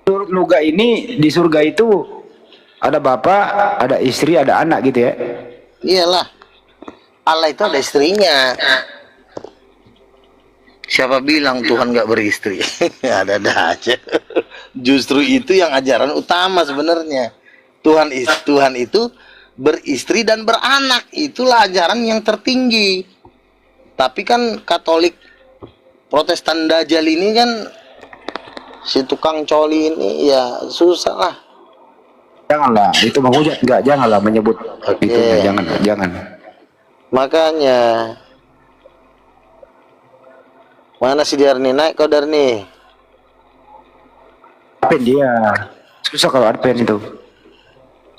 Menurut Luga ini di surga itu ada bapak, ada istri, ada anak gitu ya? Iyalah. Allah itu ada istrinya. Siapa bilang Tuhan nggak beristri? Ada aja. Justru itu yang ajaran utama sebenarnya. Tuhan itu beristri dan beranak, itulah ajaran yang tertinggi. Tapi kan Katolik Protestan Dajjal ini kan, si tukang coli ini ya susah lah. Janganlah, itu menghujat enggak, janganlah menyebut itu, jangan. Makanya mana si Darni, naik kau Darni. Apa dia? Susah kalau Advent itu.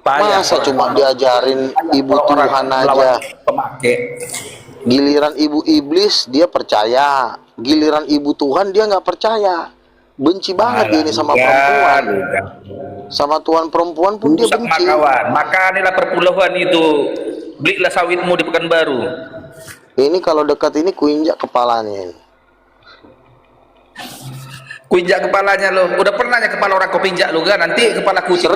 Masa cuma diajarin ibu Tuhan aja. Pemakai. Giliran ibu iblis dia percaya, giliran ibu Tuhan dia nggak percaya. Benci banget dia ini sama perempuan. Sama Tuhan perempuan pun dia benci. Kawan, maka inilah perpuluhan itu. Belilah sawitmu di Pekanbaru. Ini kalau dekat ini kuinjak kepalanya ini. Kuinjak kepalanya lo. Udah pernah ya kepala orang kau pinjak lo kan? Nanti kepala kucing.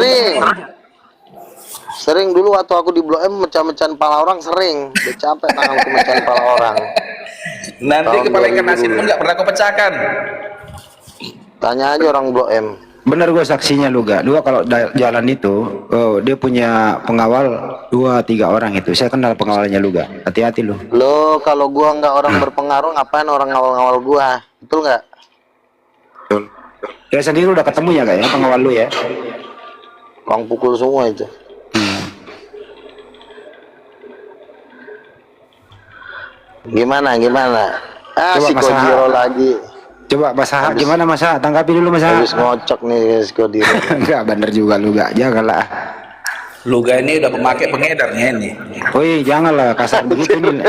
Sering dulu waktu aku di Blok M mecah-mecahin kepala orang sering. Udah capek tanganku mecahin kepala orang. Nanti kepala ikan asin pun nggak pernah kau pecahkan. Tanya aja orang Blok M. Bener gue saksinya lu gak. Kalau jalan itu, dia punya pengawal 2-3 orang itu. Saya kenal pengawalnya lu gak. Hati-hati lu. Lo kalau gua nggak orang berpengaruh, ngapain orang ngawal-ngawal gua? Betul nggak? Betul. Saya sendiri udah ketemu ya kak ya pengawal lu ya. Bang pukul semua itu. Gimana? Coba Si Kojiro lagi. Coba Mas Aha, gimana Mas Aha? Tanggapi dulu Mas Aha. Habis ngocok nih si Kojiro. Enggak bener juga lu gak. Janganlah. Luga ini udah pemakai pengedarnya ini. Woi janganlah kasar begitu nih.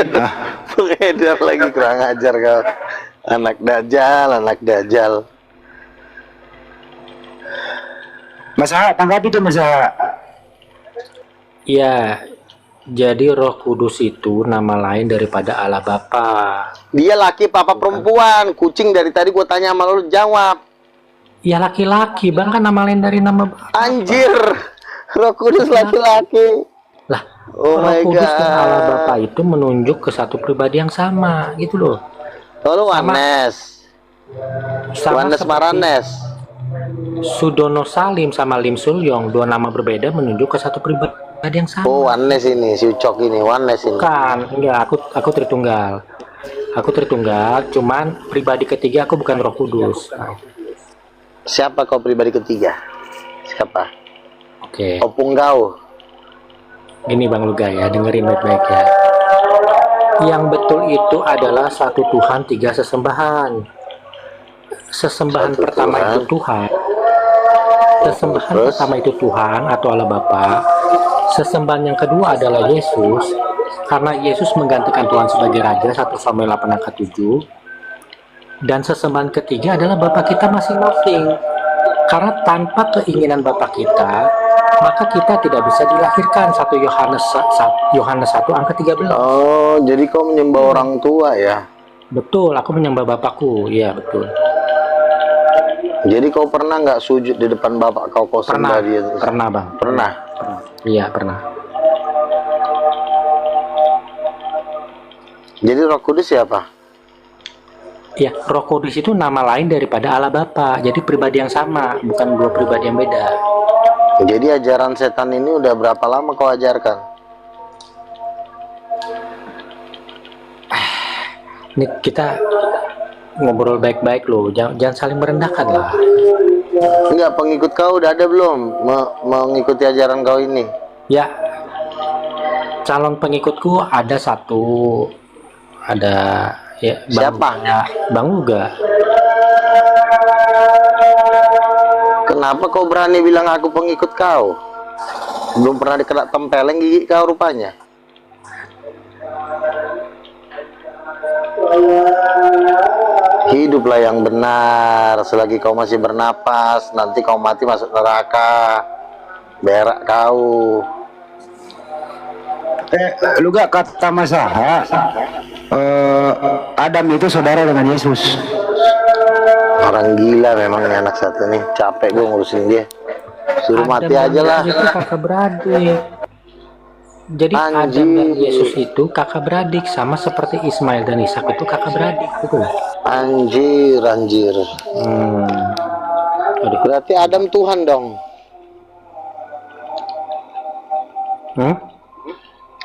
Pengedar lagi, kurang ajar kau. Anak dajal. Mas Aha, tanggapi tuh Mas Aha. Ya, jadi Roh Kudus itu nama lain daripada Allah Bapa. Dia laki papa perempuan. Kucing dari tadi gua tanya sama lu jawab. Ya laki-laki, Bang, kan nama lain dari nama Bapa. Anjir. Roh Kudus laki-laki. Lah, Oh Roh my Kudus dan Allah god. Bapa itu menunjuk ke satu pribadi yang sama, gitu loh. Oh, lu Wanes. Sama Wanes seperti Maranes. Sudono Salim sama Lim Sulyong, dua nama berbeda menunjuk ke satu pribadi yang sama. Oh, Wanes ini, si Ucok ini, Wanes ini. Bukan, enggak, aku Tritunggal. Aku Tritunggal, cuman pribadi ketiga aku bukan Roh Kudus. Nah, Siapa kau pribadi ketiga? Siapa? Oke, Opung kau. gini Bang Luga ya, dengerin baik-baik ya. Yang betul itu adalah satu Tuhan, tiga sesembahan. Sesembahan Satu pertama Tuhan. itu Tuhan. Sesembahan Terus? pertama itu Tuhan atau Allah Bapa. Sesembahan yang kedua adalah Yesus, karena Yesus menggantikan Tuhan sebagai Raja, 1 Samuel 8 angka 7. Dan sesembahan ketiga adalah Bapa kita masing-masing. Karena tanpa keinginan Bapa kita, maka kita tidak bisa dilahirkan. 1 Yohanes 1 angka 13. Oh, jadi kau menyembah orang tua ya? Betul, aku menyembah Bapakku. Iya, betul. Jadi kau pernah nggak sujud di depan bapak kau Pernah, sembah dia? pernah Bang. Pernah. Iya, pernah. Jadi Roh Kudus siapa? Ya, Roh Kudus itu nama lain daripada Allah Bapa. Jadi pribadi yang sama, bukan dua pribadi yang beda. Jadi ajaran setan ini udah berapa lama kau ajarkan? Ini kita ngobrol baik-baik loh, jangan saling merendahkan lah. Enggak, pengikut kau udah ada belum mengikuti ajaran kau ini? Ya, calon pengikutku ada satu, ada ya. Siapa? Bang Luga. Kenapa kau berani bilang aku pengikut kau? Belum pernah dikena tempeleng gigi kau rupanya. Hiduplah yang benar selagi kau masih bernapas. Nanti kau mati masuk neraka. Berak kau. Lu gak kata Mas Aha, Adam itu saudara dengan Yesus. Orang gila memang nih anak satu nih. Capek gue ngurusin dia. Suruh mati aja lah. Itu kakak beradik. Jadi Adam Anjir. dan Yesus itu kakak beradik, sama seperti Ismail dan Ishak itu kakak beradik, betul? Anjir. Aduh. Berarti Adam Tuhan dong.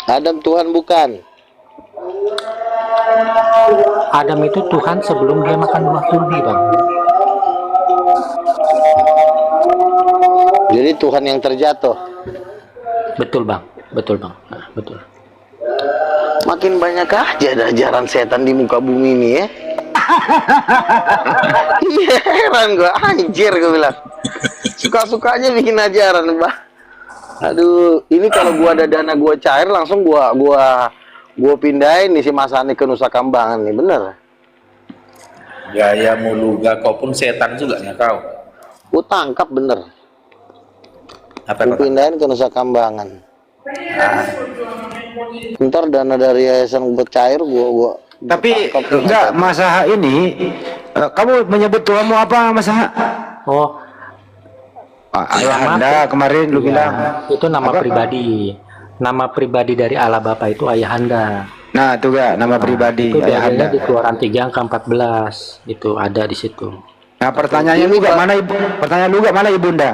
Adam Tuhan bukan? Adam itu Tuhan sebelum dia makan buah kuldi, Bang. Jadi Tuhan yang terjatuh. Betul, Bang. Betul, Bang. Nah, betul. Makin banyak aja ada ajaran setan di muka bumi ini ya. Iya, heran gua, anjir gua bilang. Suka-sukanya bikin ajaran, Mbah. Aduh, ini kalau gua ada dana gua cair langsung gua pindahin nih si Mas Ani ke Nusa Kambangan nih, bener. Gaya muluga kau pun setan juga ya kau. Gua tangkap bener. Apa Gua pindahin ke Nusa Kambangan. Ntar dana dari yayasan gua cair gua Tapi enggak, Mas Aha ini kamu menyebut Tuhanmu apa, Mas Aha? Oh, Ayah Anda kemarin lu ya, bilang itu nama apa? pribadi. Nama pribadi dari Allah Bapa itu Ayahanda. Nah, itu gak nama pribadi Itu Ayah Anda. dalilnya di Keluaran 3 angka 14. Itu ada di situ. Nah, pertanyaannya lu gak mana ibu? Pertanyaan lu gak mana ibunda?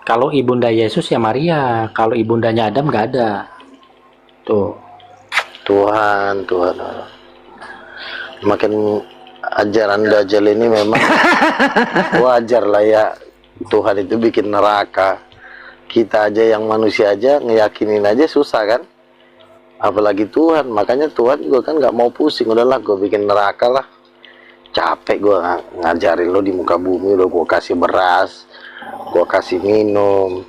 Kalau ibunda Yesus ya Maria, kalau ibundanya Adam nggak ada. Tuh. Tuhan. Makin ajaran Dajjal ini memang wajar lah ya. Tuhan itu bikin neraka. Kita aja yang manusia aja ngeyakinin aja susah kan. Apalagi Tuhan. Makanya Tuhan juga kan nggak mau pusing. Udahlah gue bikin neraka lah. Capek gue ngajarin lo di muka bumi. Udah gue kasih beras, gue kasih minum,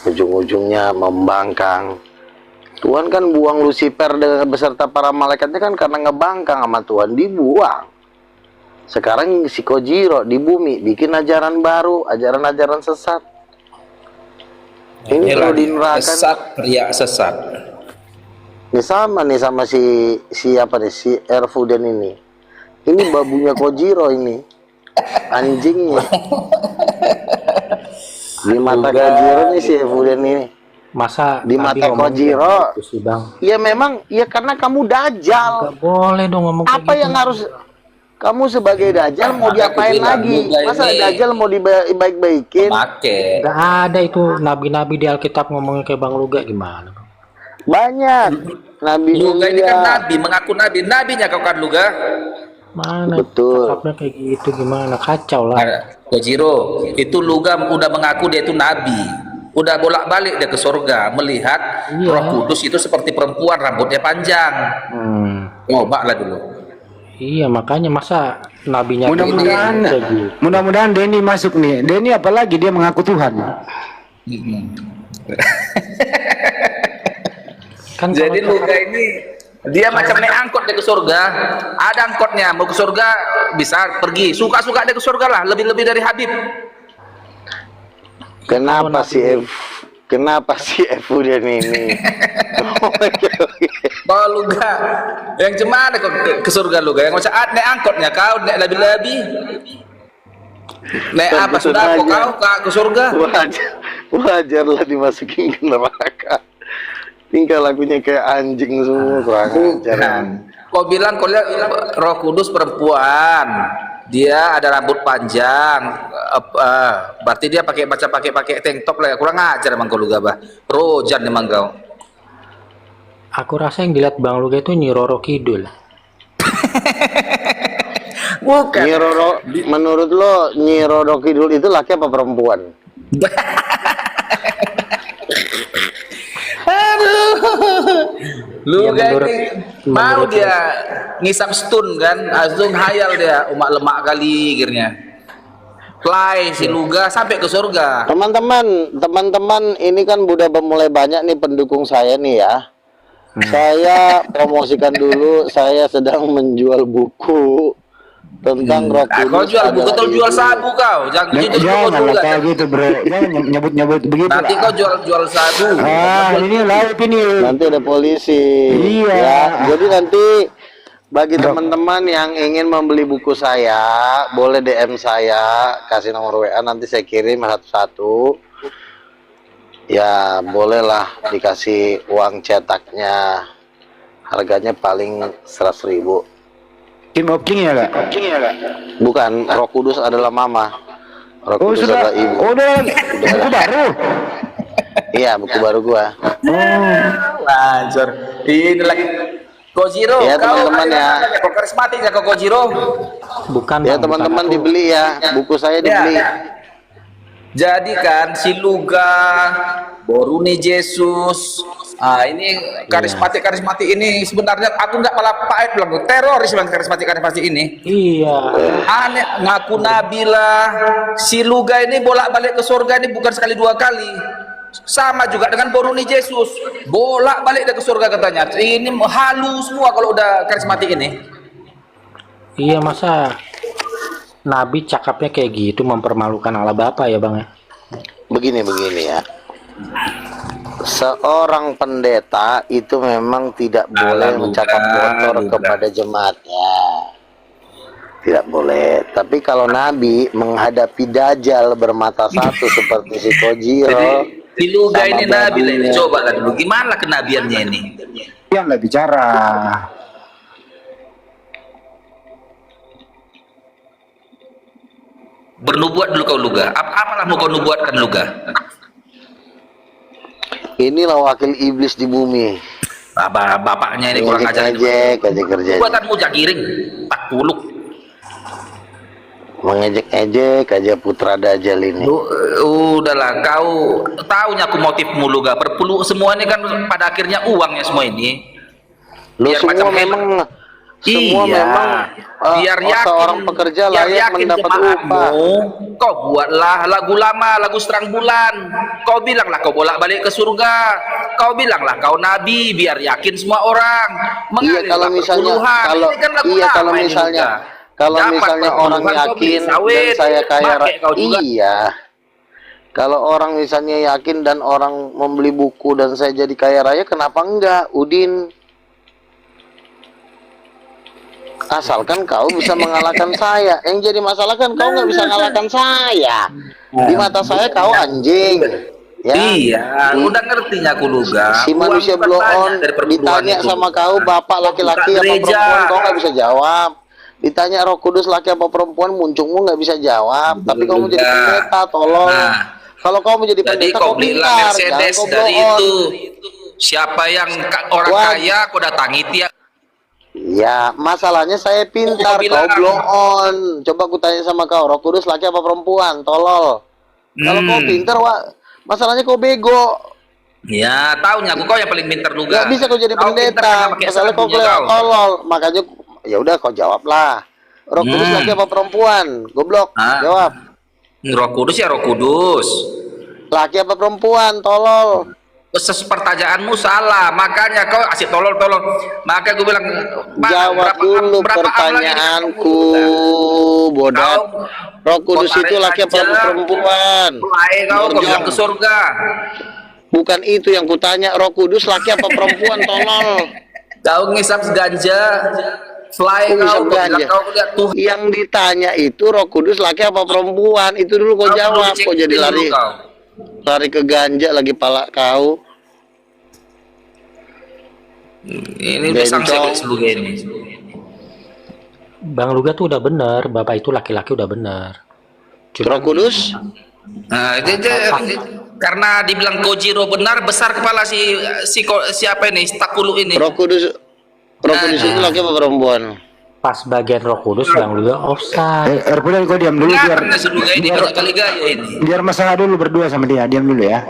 ujung-ujungnya membangkang. Tuhan kan buang Lucifer beserta para malaikatnya kan karena ngebangkang sama Tuhan, dibuang. Sekarang si Kojiro di bumi bikin ajaran baru, ajaran-ajaran sesat. Ini kalau di neraka sesat, pria sesat. ini sama nih sama si apa nih, si Erfuden ini. Ini babunya Kojiro ini, anjingnya. Di mata Kojiro nih si Erfuden ini. Masa Di Nabi mata ngomong Kojiro, kayak gitu sih, Bang? ya memang ya karena kamu dajjal. Nggak boleh dong ngomong kayak Apa gitu. yang harus kamu sebagai dajjal mau diapain bilang, lagi? Luga Masa ini dajjal mau dibaik-baikin? Make. Nggak ada itu nabi-nabi di Alkitab ngomongnya kayak Bang Luga gimana? Bang? Banyak. Nabi Luga ini kan Mulia. nabi, mengaku nabi. Nabinya kau kan Luga. Mana? Betul. Cakapnya kayak gitu gimana? Kacau lah. Kojiro, itu Luga udah mengaku dia itu nabi. Udah bolak-balik dia ke surga melihat Iya. Roh Kudus itu seperti perempuan, rambutnya panjang. Coba lah dulu. Iya, makanya masa nabinya Mudah-mudahan kayak gitu. mudah-mudahan Denny masuk nih. Denny apalagi dia mengaku Tuhan. Kan Jadi kalau Luga ini dia macam naik angkot dia ke surga. Ada angkotnya, mau ke surga bisa pergi. Suka-suka dia ke surga lah, lebih-lebih dari Habib. Kenapa si Erfuden ini? Kalau Luga yang cemana kok ke surga Luga? Yang macam naik angkotnya kau, naik lebih-lebih. Naik apa Betul sudah kok aja. kau ke surga? Wajarlah dimasukin ke neraka. Tingkah lakunya kayak anjing semua, kurang ajar. Kau bilang kau lihat Roh Kudus perempuan, dia ada rambut panjang, berarti dia pakai tank top lah, kurang ajar emang kau Luga bah. Rojan emang kau. aku rasa yang dilihat Bang Luga itu Nyi Roro Kidul. Bukan. Menurut lo Nyi Roro Kidul itu laki apa perempuan? Luga Ya, menurut- ini mau menurut dia ngisap stun kan, langsung hayal dia umat lemak kali akhirnya. Fly si Luga sampai ke surga. Teman-teman, ini kan udah mulai banyak nih pendukung saya nih ya. Saya promosikan dulu, saya sedang menjual buku tentang Roh Kau Kudus. jual buku atau adalah jual ibu. sabu kau? Jangan gitu Jangan Luga. kayak gitu, Bro. Jangan nyebut-nyebut begitu Nanti lah. kau jual sabu. Ini live ini. Nanti ada polisi. Iya. Ya, jadi nanti bagi teman-teman yang ingin membeli buku saya, boleh DM saya, kasih nomor WA, nanti saya kirim satu-satu. Ya, bolehlah dikasih uang cetaknya. Harganya paling 100.000. Kim of King ya, Kak? Bukan, Roh Kudus adalah mama. Roh Oh, Kudus sudah. adalah ibu. Oh, udah. Buku baru. Iya, buku baru gua. Lancar. Ini lagi Kojiro. Ya, Kau teman-teman ya. Kau karismatik ya kau Kojiro. Bukan Ya, Bang, teman-teman bukan aku. dibeli ya. Buku saya dibeli. Jadi kan si Luga, Boruni Yesus, Ini karismatik ini sebenarnya aku nggak malah pahit bilang teroris bilang karismatik ini. Iya. Aneh ngaku nabi lah. Si Luga ini bolak-balik ke surga ini bukan sekali dua kali. Sama juga dengan Boruni Yesus. Bolak-balik dia ke surga katanya. Ini halu semua kalau udah karismatik ini. Iya, masa nabi cakapnya kayak gitu mempermalukan Allah Bapa ya, Bang ya? Begini ya. Seorang pendeta itu memang tidak boleh mencakap kotor kepada jemaatnya. Tidak boleh. Tapi kalau nabi menghadapi dajjal bermata satu seperti si Kojiro, di Luga ini nabi lah ini. Coba lah dulu gimana kenabiannya ini. Yang lah bicara. Bernubuat dulu kau Luga. Apalah mau kau nubuatkan Luga? inilah wakil iblis di bumi. Bapaknya ini kurang ajar. Ngejek kerja. Buatanmu jagiring 40. Mengejek-ejek aja putra Dajjal ini. Udahlah, kau tahunya aku motifmu Luga. Perpulu semua ini kan pada akhirnya uangnya semua ini. Lu semua memang biar yakin, seorang pekerja layak mendapat upah. Kau buatlah lagu lama, lagu serang bulan. Kau bilanglah kau bolak-balik ke surga. Kau bilanglah kau nabi, biar yakin semua orang. Iya, kalau misalnya kalau misalnya orang yakin dan saya kaya raya, kalau orang misalnya yakin dan orang membeli buku dan saya jadi kaya raya, kenapa enggak, Udin? Asalkan kau bisa mengalahkan saya. Yang jadi masalah kan kau nggak bisa mengalahkan saya. Di mata saya kau anjing. Ya. Iya, udah ngertinya aku Luga. Si manusia blow on ditanya sama kau bapak laki-laki apa perempuan, kau nggak bisa jawab. Ditanya Roh Kudus laki apa perempuan, muncungmu nggak bisa jawab. Tapi kamu jadi pendeta, tolong. Kalau kau menjadi pendeta, kau pintar. Mercedes dari itu. Siapa yang orang kaya, kau datangi tiap. Ya, masalahnya saya pintar, kau blow on. Coba aku tanya sama kau, Roh Kudus laki apa perempuan, tolol. Kalau kau pintar, masalahnya kau bego. Ya, tahunya aku kau yang paling pintar juga. Gak bisa kau jadi pendeta, masalahnya kau tolol. Makanya ya udah kau jawablah. Roh Kudus laki apa perempuan? Goblok, jawab. Roh Kudus ya Roh Kudus. Laki apa perempuan, tolol. Pertanyaanmu salah, makanya kau asik tolol. Maka gue bilang jawab dulu pertanyaanku, bodoh. Roh Kudus itu laki apa perempuan? Kau bilang ke surga. Bukan itu yang kutanya, Roh Kudus laki apa perempuan, tolol. Kau ngisap ganja, fly kau bilang kau lihat tuh. Yang ditanya itu Roh Kudus laki apa perempuan, itu dulu kau jawab. Kau jadi lari ke ganja lagi pala kau. Ini besang Luga ini. Bang Luga tuh udah bener, bapak itu laki-laki udah bener. Roh Kudus? Nah, karena dibilang Kojiro benar, besar kepala siapa ini, Stakulu ini. Roh Kudus itu laki apa perempuan? Pas bagian Roh Kudus Bang Luga offside. Erpulen kau diam dulu biar masalah dulu berdua sama dia, diam dulu ya.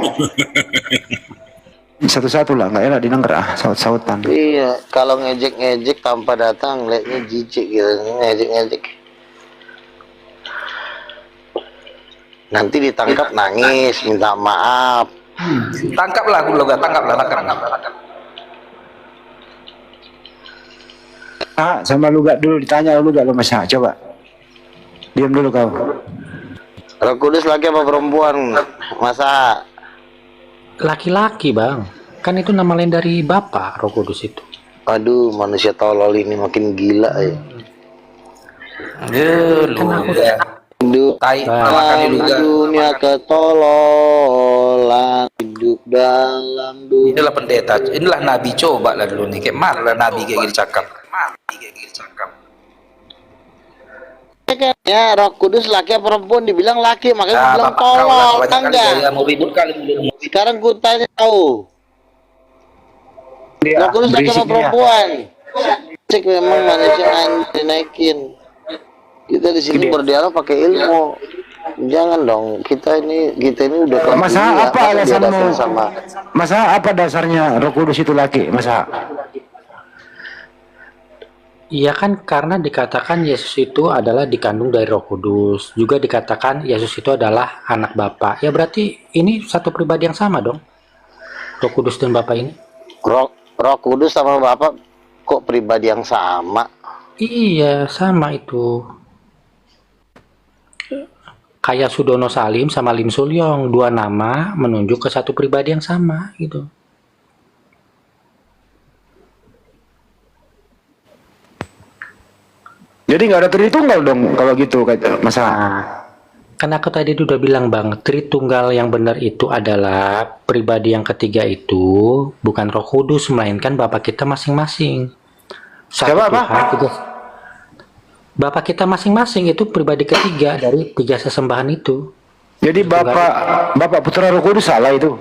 Satu-satu lah, nggak enak didengar saut-sautan. Iya, kalau ngejek-ngejek tanpa datang, liatnya jijik gitu, ngejek-ngejek. Nanti ditangkap nangis, minta maaf. Tangkaplah aku Luga, tangkaplah. Sama Luga dulu ditanya Luga lo masa, coba. Diam dulu kau. Roh Kudus laki apa perempuan? Masa? Laki-laki Bang. Kan itu nama lain dari Bapak Roh Kudus itu. Aduh, manusia tolol ini makin gila ya. Hidup dunia ketololan, hidup dalam dunia. Inilah pendeta, inilah nabi, coba lah dulu nih, kayak mana nabi kayak gini cakap. Ya, Roh Kudus laki apa perempuan, dibilang laki, makanya bilang tolol, enggak. Mau ribut kali dulu. Sekarang gue tanya tahu. Roh Kudus laki apa perempuan? Cek memang manusia dinaikin. Kita di sini berdialog pakai ilmu. Jangan dong, kita ini udah kelas Masa dunia, apa masa alasanmu? diadakan sama Masa apa dasarnya Roh Kudus itu laki? Masa? Iya kan, karena dikatakan Yesus itu adalah dikandung dari Roh Kudus. Juga dikatakan Yesus itu adalah anak Bapa. Ya berarti ini satu pribadi yang sama dong. Roh Kudus dan Bapa ini. Roh Kudus sama Bapak kok pribadi yang sama? Iya, sama itu. Kayak Sudono Salim sama Lim Sulyong, dua nama menunjuk ke satu pribadi yang sama gitu. Jadi nggak ada Tritunggal dong kalau gitu, masa? Nah, kan aku tadi udah bilang Bang, Tritunggal yang benar itu adalah pribadi yang ketiga itu bukan Roh Kudus, melainkan Bapa kita masing-masing. Satu Siapa, apa? Tuhan, Bapa kita masing-masing itu pribadi ketiga dari tiga sesembahan itu. Jadi Bapak Putra Roh Kudus salah itu.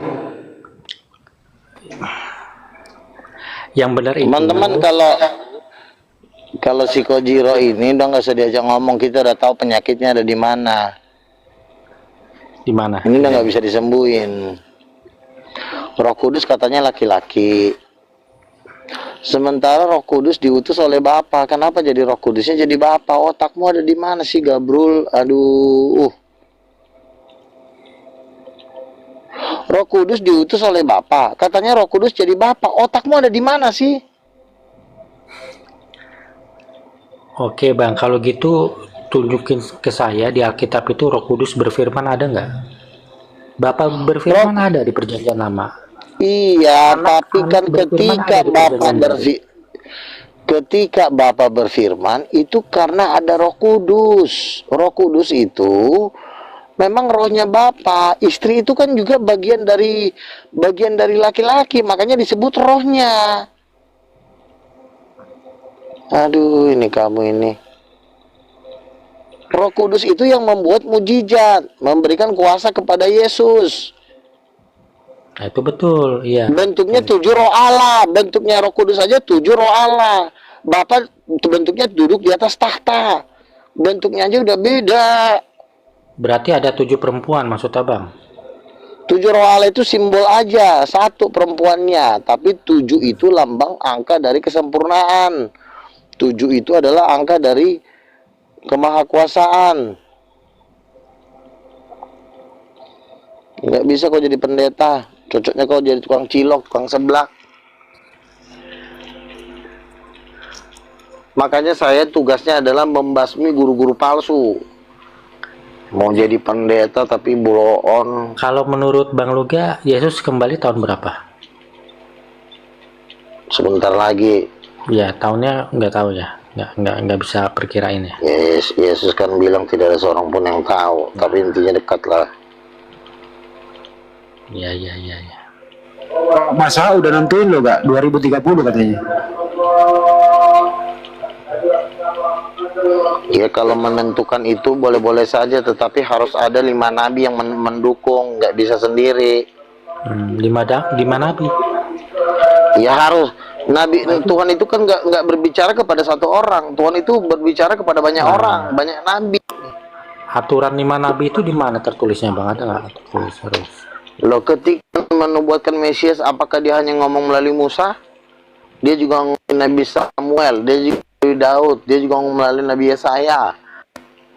Yang benar itu. Teman-teman, kalau si Kojiro ini udah nggak usah diajak ngomong, kita udah tahu penyakitnya ada di mana. Di mana? Ini udah nggak bisa disembuhin. Roh Kudus katanya laki-laki. Sementara Roh Kudus diutus oleh Bapa. Kenapa jadi Roh Kudusnya jadi Bapa? Otakmu ada di mana sih, Gabrul? Aduh. Roh Kudus diutus oleh Bapa. Katanya Roh Kudus jadi Bapa. Otakmu ada di mana sih? Oke Bang, kalau gitu tunjukin ke saya di Alkitab itu Roh Kudus berfirman ada nggak? Bapak berfirman ada di Perjanjian Lama. Iya, tapi kan ketika Bapa berfirman itu karena ada Roh Kudus. Roh Kudus itu memang rohnya Bapa. Istri itu kan juga bagian dari laki-laki, makanya disebut rohnya. Aduh, ini kamu ini. Roh Kudus itu yang membuat mujizat, memberikan kuasa kepada Yesus. Nah, itu betul, iya. Bentuknya 7 roh Allah, bentuknya Roh Kudus saja 7 roh Allah. Bapa bentuknya duduk di atas tahta, bentuknya aja udah beda. Berarti ada 7 perempuan maksud Abang? 7 roh Allah itu simbol aja, 1 perempuannya, tapi 7 itu lambang angka dari kesempurnaan. 7 itu adalah angka dari kemahakuasaan. Nggak bisa kau jadi pendeta, cocoknya kau jadi tukang cilok, tukang seblak. Makanya saya tugasnya adalah membasmi guru-guru palsu. Mau jadi pendeta tapi buloon. Kalau menurut Bang Luga, Yesus kembali tahun berapa? Sebentar lagi. Ya, tahunnya nggak tahu ya. Nggak bisa perkirain ya. Yesus kan bilang tidak ada seorang pun yang tahu, tapi intinya dekat lah. Iya. Masa udah nentuin lo gak? 2030 katanya. Ya kalau menentukan itu boleh-boleh saja, tetapi harus ada 5 nabi yang mendukung, nggak bisa sendiri. 5 nabi? Ya harus. Nabi Tuhan itu kan nggak berbicara kepada satu orang. Tuhan itu berbicara kepada banyak orang, banyak nabi. Aturan 5 nabi itu di mana tertulisnya Bang? Ada nggak tertulis terus? Loh, ketika menubuatkan Mesias, apakah dia hanya ngomong melalui Musa? Dia juga ngomong Nabi Samuel, dia juga melalui Daud, dia juga ngomong melalui Nabi Yesaya,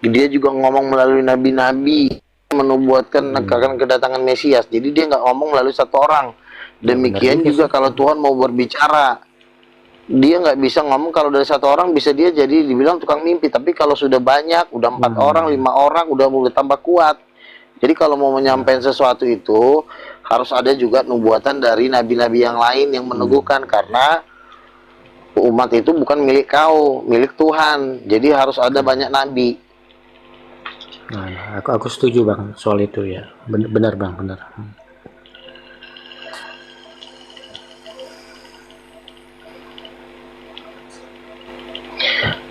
dia juga ngomong melalui nabi-nabi menubuatkan akan kedatangan Mesias. Jadi dia nggak ngomong melalui satu orang. Demikian juga kalau Tuhan mau berbicara, dia nggak bisa ngomong kalau dari satu orang, bisa dia jadi dibilang tukang mimpi. Tapi kalau sudah banyak, udah 4 orang, 5 orang, udah mulai tambah kuat. Jadi kalau mau menyampaikan sesuatu itu harus ada juga nubuatan dari nabi-nabi yang lain yang meneguhkan, karena umat itu bukan milik kau, milik Tuhan. Jadi harus ada banyak nabi. Nah, aku setuju Bang soal itu ya. Benar Bang, benar.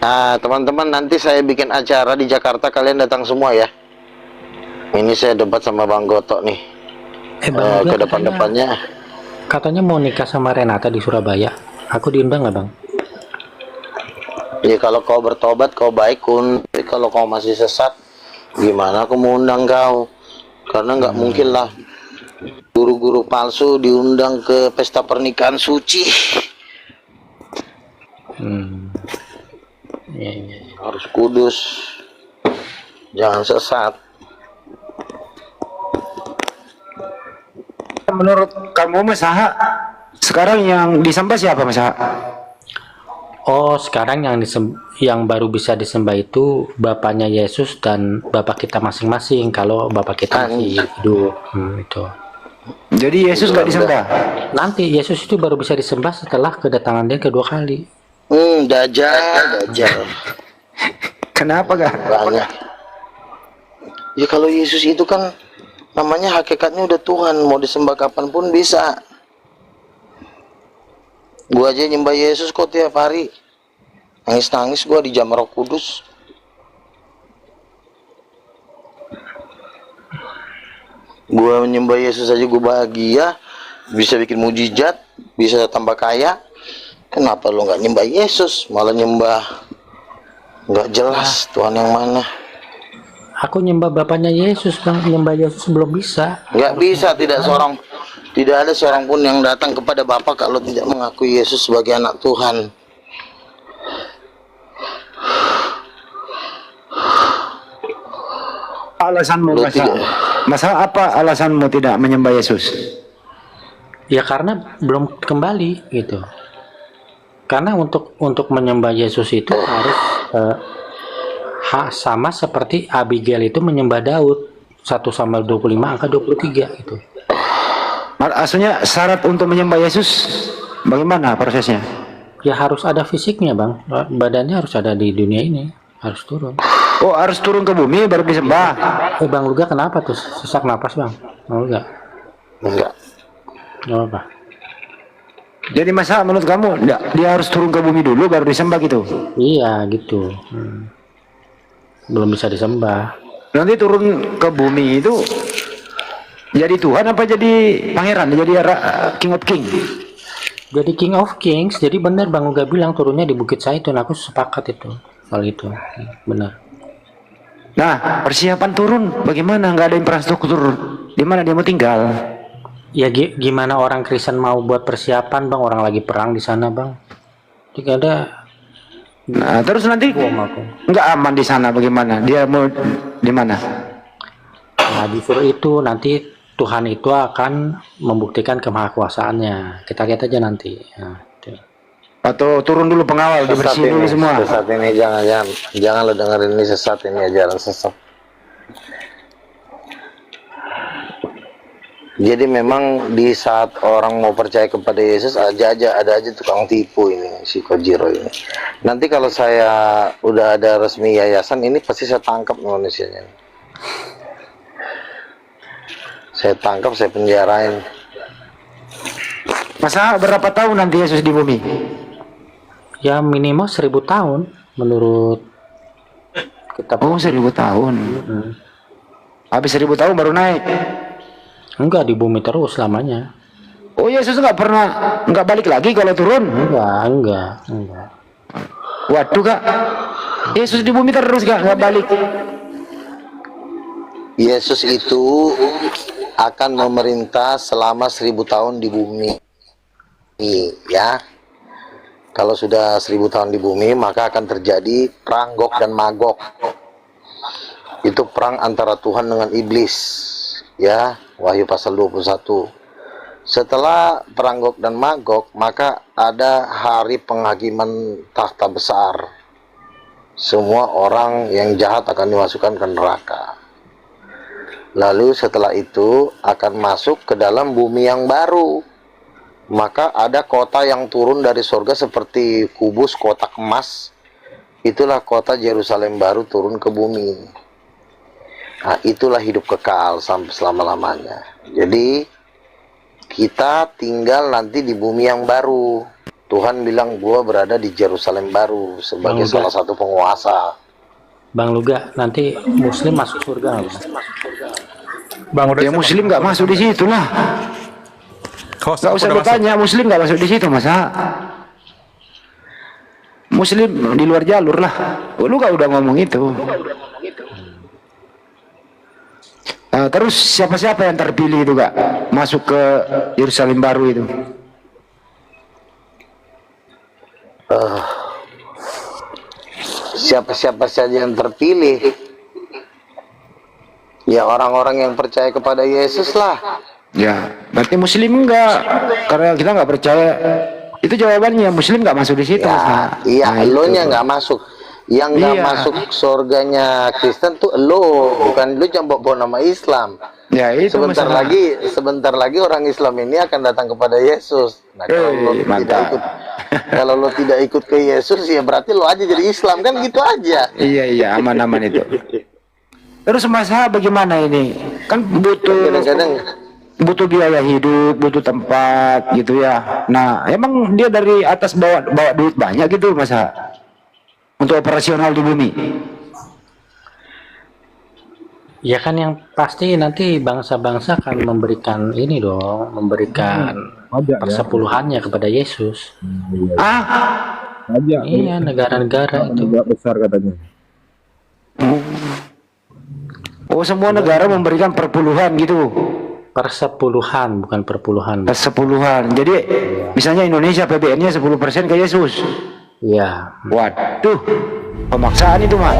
Nah, teman-teman, nanti saya bikin acara di Jakarta, kalian datang semua ya. Ini saya debat sama Bang Goto nih. Ke depan-depannya. Katanya mau nikah sama Renata di Surabaya. Aku diundang nggak Bang? Ya kalau kau bertobat, kau baik kun. Tapi kalau kau masih sesat, Gimana aku mau undang kau? Karena nggak mungkin lah guru-guru palsu diundang ke pesta pernikahan suci. Harus kudus, jangan sesat. Menurut kamu Mas Aha, sekarang yang disembah siapa Mas Aha? Oh, sekarang yang baru bisa disembah itu bapaknya Yesus dan bapak kita masing-masing. Kalau bapak kita masih hidup, itu. Jadi Yesus nggak disembah? Nanti Yesus itu baru bisa disembah setelah kedatangan dia kedua kali. Dajjal. Kenapa gak? Banyak. Ya kalau Yesus itu kan namanya hakikatnya udah Tuhan, mau disembah kapanpun bisa. Gua aja nyembah Yesus kok tiap hari. Nangis-nangis gua di jam Roh Kudus. Gua menyembah Yesus aja gua bahagia, bisa bikin mujizat, bisa tambah kaya. Kenapa lo nggak nyembah Yesus, malah nyembah nggak jelas Tuhan yang mana? Aku nyembah bapaknya Yesus, Bang. Nyembah Yesus belum bisa. Nggak bisa, tidak ada seorang pun yang datang kepada Bapa kalau tidak mengakui Yesus sebagai anak Tuhan. Alasanmu Masa apa alasanmu tidak menyembah Yesus? Ya karena belum kembali gitu. Karena untuk menyembah Yesus itu harus sama seperti Abigail itu menyembah Daud. 1 Samuel 25 angka 23 itu. Maksudnya syarat untuk menyembah Yesus bagaimana prosesnya? Ya harus ada fisiknya, Bang. Badannya harus ada di dunia ini, harus turun. Oh, harus turun ke bumi baru disembah. Bang Luga kenapa tuh sesak napas, Bang? Mau enggak? Enggak. Enggak apa. Jadi masa menurut kamu dia harus turun ke bumi dulu baru disembah gitu? Iya, gitu. Belum bisa disembah. Nanti turun ke bumi itu jadi Tuhan apa jadi pangeran? Jadi King of King? Jadi King of Kings. Jadi benar Bang Uga bilang turunnya di Bukit Zaitun. Aku sepakat itu. Soal itu. Benar. Nah, persiapan turun bagaimana? Nggak ada infrastruktur. Di mana dia mau tinggal? Ya gimana orang Kristen mau buat persiapan, Bang? Orang lagi perang di sana, Bang. Jika ada. Nah, terus nanti nggak aman di sana bagaimana? Dia mau di mana? Nah, disuruh itu nanti Tuhan itu akan membuktikan kemahakuasaannya. Kita lihat aja nanti. Nah, atau turun dulu pengawal dibersihin dulu semua. Sesat ini jangan lo dengerin ini sesat, ini ajaran sesat. Jadi memang di saat orang mau percaya kepada Yesus ada aja tukang tipu ini si Kojiro ini. Nanti kalau saya udah ada resmi yayasan ini pasti saya tangkap manusianya. Saya tangkap, saya penjarain. Masa berapa tahun nanti Yesus di bumi? Ya minimal 1000 tahun menurut kitab. Oh 1000 tahun. Habis 1000 tahun baru naik. Enggak, di bumi terus lamanya. Oh Yesus nggak balik lagi kalau turun? Enggak. Waduh Kak, Yesus di bumi terus nggak balik. Yesus itu akan memerintah selama 1000 tahun di bumi, ya. Kalau sudah 1000 tahun di bumi, maka akan terjadi perang Gog dan Magog. Itu perang antara Tuhan dengan iblis, ya. Wahyu pasal 21. Setelah perang Gog dan Magog, maka ada hari penghakiman takhta besar. Semua orang yang jahat akan dimasukkan ke neraka. Lalu setelah itu akan masuk ke dalam bumi yang baru. Maka ada kota yang turun dari surga seperti kubus kotak emas. Itulah kota Yerusalem baru turun ke bumi. Nah, itulah hidup kekal sampai selama-lamanya. Jadi kita tinggal nanti di bumi yang baru. Tuhan bilang gua berada di Yerusalem baru sebagai salah satu penguasa. Bang Luga, nanti Muslim masuk surga nggak? Bang ya Muslim nggak masuk di situ lah. Nggak usah bertanya, Muslim nggak masuk di situ masa. Muslim di luar jalur lah. Lu gak udah ngomong itu. Terus siapa-siapa yang terpilih itu Kak masuk ke Yerusalem baru itu? Siapa-siapa saja yang terpilih? Ya orang-orang yang percaya kepada Yesus lah. Ya, berarti Muslim enggak? Karena kita nggak percaya. Itu jawabannya, Muslim nggak masuk di situ. Ya, iya, elonya nggak masuk. Yang nggak masuk surganya Kristen tuh elo, bukan lu yang bawa nama Islam. Ya itu sebentar lagi orang Islam ini akan datang kepada Yesus. Nah, kalau lo tidak ikut ke Yesus ya berarti lo aja jadi Islam, kan gitu aja. Iya, aman-aman itu. Terus masalah bagaimana ini? Kan butuh biaya hidup, butuh tempat gitu ya. Nah, emang dia dari atas bawa duit banyak gitu masa untuk operasional di bumi? Ya kan yang pasti nanti bangsa-bangsa akan memberikan ini dong, memberikan persepuluhannya kepada Yesus. Iya, negara-negara itu. Besar katanya. Oh, semua negara memberikan perpuluhan gitu. Persepuluhan, bukan perpuluhan. Persepuluhan. Jadi misalnya Indonesia PBN-nya 10% ke Yesus. Iya. Waduh, pemaksaan itu mah.